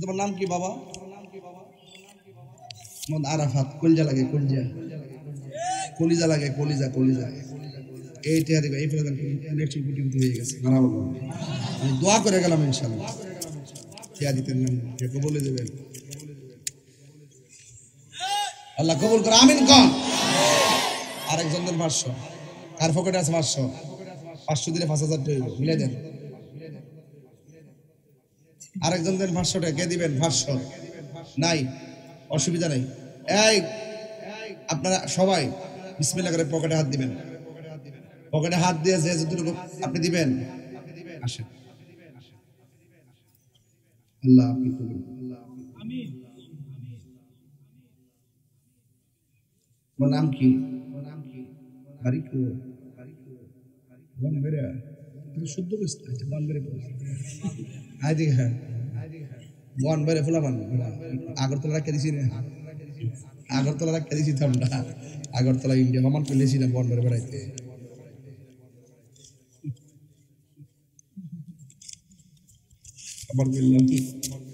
তোমার নাম কি বাবা? মোহাম্মদ আরাফাত। কলিজা লাগে, কলিজা কলিজা লাগে, কলিজা কলিজা। এইটা এই ইলেকশন কিন্তু হয়ে গেছে। আমি দোয়া করে গেলাম ইনশাআল্লাহ টিয়া দিতেন নাম কে বলে দেবেন, আল্লাহ কবুল করে, আমিন কোন। আরেকজন দেন 500। কার পকেটে আছে 500? 500 দিলে 5000 টাকা মিলে দেন। আরেকজন দেন 500 টাকা। কে দিবেন? 500 নাই, অসুবিধা নাই। এই আপনারা সবাই বিসমিল্লাহ করে পকেটে হাত দিবেন। পকেটে হাত দিয়ে যে যতটুকু আপনি দিবেন আসেন। আল্লাহ আপনি কবুল। আমিন। নাম কি? বাড়ি কো? বনবেড়ে। তুমি শুদ্ধ কইছ বনবেড়ে কো? আইদি হ্যাঁ বনবেড়ে ফুলামান। আগরতলা রাখতে দিছি না, আগরতলা রাখতে দিছি তো আমরা। আগরতলা ইন্ডিয়া সমান পেলেছি না বনবেড়ে বেড়াইতে। আবার বললাম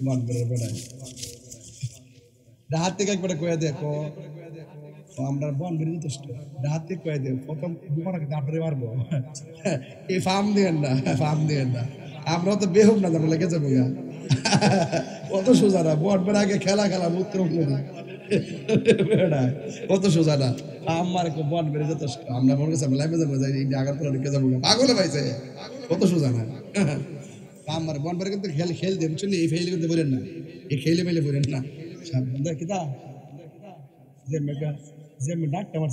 বনবেড়ে বেড়াই রাত থেকে একবার কয়ে দেখো আমরা বন বেরিয়ে যথেষ্ট রাত থেকে কয়ে দেব প্রথম দাঁড়ে মারবো। এই ফার্ম দিয়েন না, ফার্ম দিয়েন না। আমরাও তো বেহুব না যাবো লেগে যাবো গা। কত সোজা না বন বেড়া আগে খেলা খেলা মূত্র কত সোজা না। আমার বন বেড়ে যথেষ্ট। আমরা মনে করছি লাইভে যাবো, যাই আগারতলা ঢুকে যাবো পাগলে পাইছে। কত সোজা না আমার বন বেড়ে কিন্তু খেল খেল দিয়ে বুঝছেন। এই ফেলে কিন্তু বলেন না, এই খেলে মেলে বলেন না। কিতা যে মেগা যে ডাক্তার আমার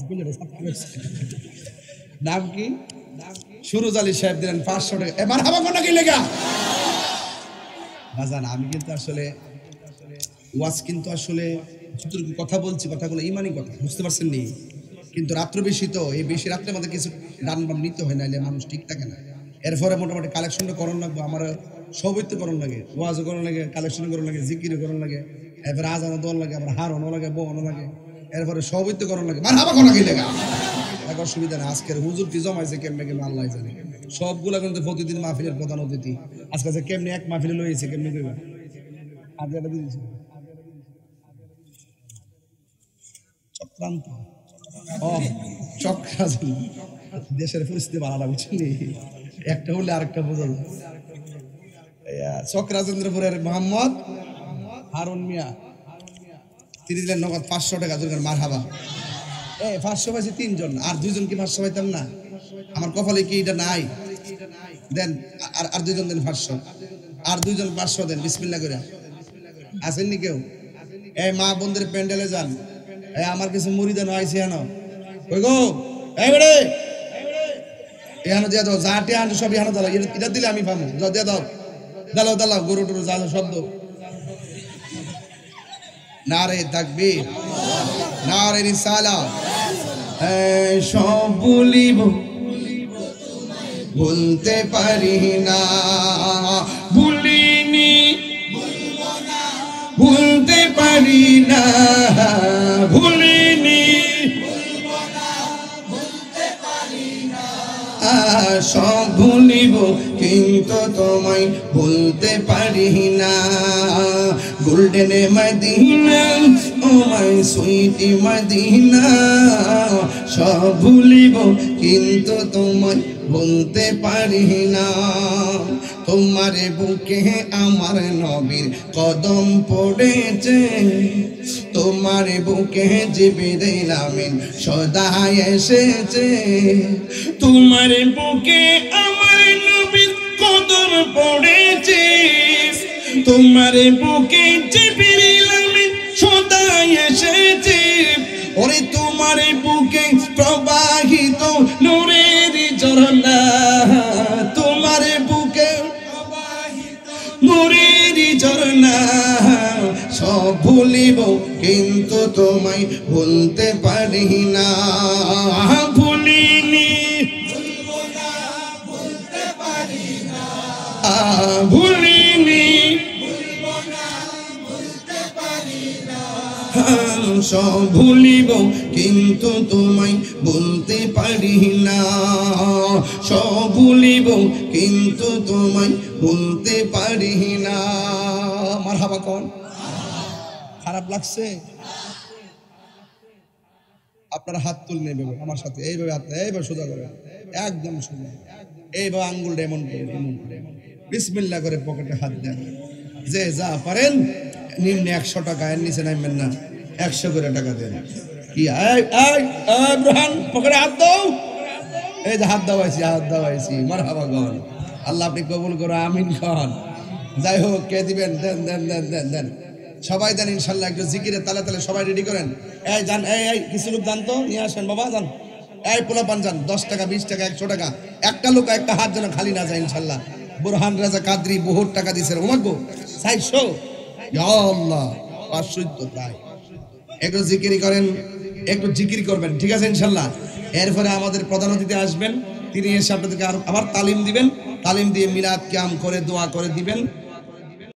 নাম কি? সুরুজ আলী সাহেব দিলেন 500 টাকা। এবার হাবা কোন কি লেগা বাজান। আমি কিন্তু আসলে ওয়াজ কিন্তু আসলে যতটুকু কথা বলছি কথাগুলো ইমানি কথা, বুঝতে পারছেন নি? কিন্তু রাত্র বেশি তো, এই বেশি রাত্রে মধ্যে কিছু ডান বাম নিতে হয়, নাইলে মানুষ ঠিক থাকে না। এরপরে মোটামুটি কালেকশনটা করণ লাগবে, আমার সবইতে করণ লাগে, ওয়াজও করণ লাগে, কালেকশন করণ লাগে, জিকিরও করণ লাগে, এরপরে আজানও দল লাগে, আমার হারনও লাগে, বহনও লাগে, এরপরে সবইতে করণ লাগে। মার হাবা কোনা কি লেগা এক অসুবিধা না। আজকের হুজুর কি জমাইছে কেমনে কেমন আল্লাহ জানে। সবগুলা কিন্তু প্রতিদিন মাহফিলের প্রধান অতিথি। আজকে যে কেমনি এক মাহফিলে লইছে কেমনি কইবা আজ এটা দিয়েছে চক্রান্ত। ও চক্রান্ত দেশের পরিস্থিতি ভালো না বুঝলি, একটা হলে আরেকটা বোঝা যায়। চক্রাচন্দ্রপুরের মোহাম্মদ হারুন মিয়া তিনি দিলেন নগদ 500 টাকা। দুর্গার মার হাবা। 500 পাইছি 3 জন, আর 2 জন কি 500 পাইতাম না? আমার কপালে কি এটা নাই? দেন আর 2 জন দেন 500, আর 2 জন 500 দেন বিসমিল্লাহ করে। আসেননি কেউ? এই মা বন্ধুর প্যান্ডেলে যান। এই আমার কিছু মুড়ি দেন আইসি আনো। ওই গো এই বেড়ে এখানে দিয়ে দাও, যাটে আনো সব এখানে দাও। এটা দিলে আমি পাবো, যাও দিয়ে দাও। দাও দাও গরু টরু যা শব্দ। নারে তাকবীর, নারে রিসালাত। সব বলিব বলতে পারি না, ভুলিনি ভুলতে পারি না, ভুলিনি সব ভুলিব কিন্তু তোমায় বলতে পারি না। গোল্ডেন মদিনা ও মাই সুইটি মদিনা, সব ভুলিব কিন্তু তোমায় বলতে পারি না। তোমার বুকে আমার নবীর কদম পড়েছে, তোমার বুকে জিবরিল আমিন সদা এসেছে। তোমার বুকে আমার নবীর কদম পড়েছে, তোমার বুকে জিবরিল সদাই এসেছে ওরে তোমার বুকে প্রবাহিত নূরের ঝর্ণা তোমার বুকে নূরের ঝর্ণা সব ভুলিব কিন্তু তোমায় ভুলতে পারি না ভুলিনি ভুলিনি সব ভুলিব কিন্তু তোমায় বলতে পারি না সব ভুলিব কিন্তু তোমায় বলতে পারি না মারহাবা কোন খারাপ লাগছে আপনারা হাত তুলে নেবেন আমার সাথে এইভাবে হাত এইভাবে সোজা করে একদম সোজা এইভাবে আঙ্গুলটা এমন করে বিসমিল্লাহ করে পকেটে হাত দেন যে যা পারেন নিম্নে 100 টাকা এর নিচে নামবেন না 100 করে টাকা দেন কি ইব্রাহিম পকেটে হাত দাও এই যে হাত দাওয়াইছি মারহাবা গন আল্লাহ আপনি কবুল করো আমিন খান যাই হোক কে দিবেন দেন দেন দেন দেন দেন সবাই দেন ইনশাআল্লাহ একটু জিকিরে তালে তালে সবাই রেডি করেন এই জান এই কিছু লোক জান তো নিয়ে আসেন বাবা জান এই পোলাপান যান 10 টাকা 20 টাকা 100 টাকা একটা লোক একটা হাত যেন খালি না যায় ইনশাআল্লাহ বুরহান রাজা কাদরি বহুত টাকা দিয়েছেন ওমাগো 400 ইয়া আল্লাহ 500 তো তাই একটু জিকির করেন একটু জিকির করবেন ঠিক আছে ইনশাআল্লাহ এরপরে আমাদের প্রধান অতিথি আসবেন তিনি এসে আপনাদেরকে আবার তালিম দিবেন তালিম দিয়ে মিলাদ কিয়াম করে দোয়া করে দিবেন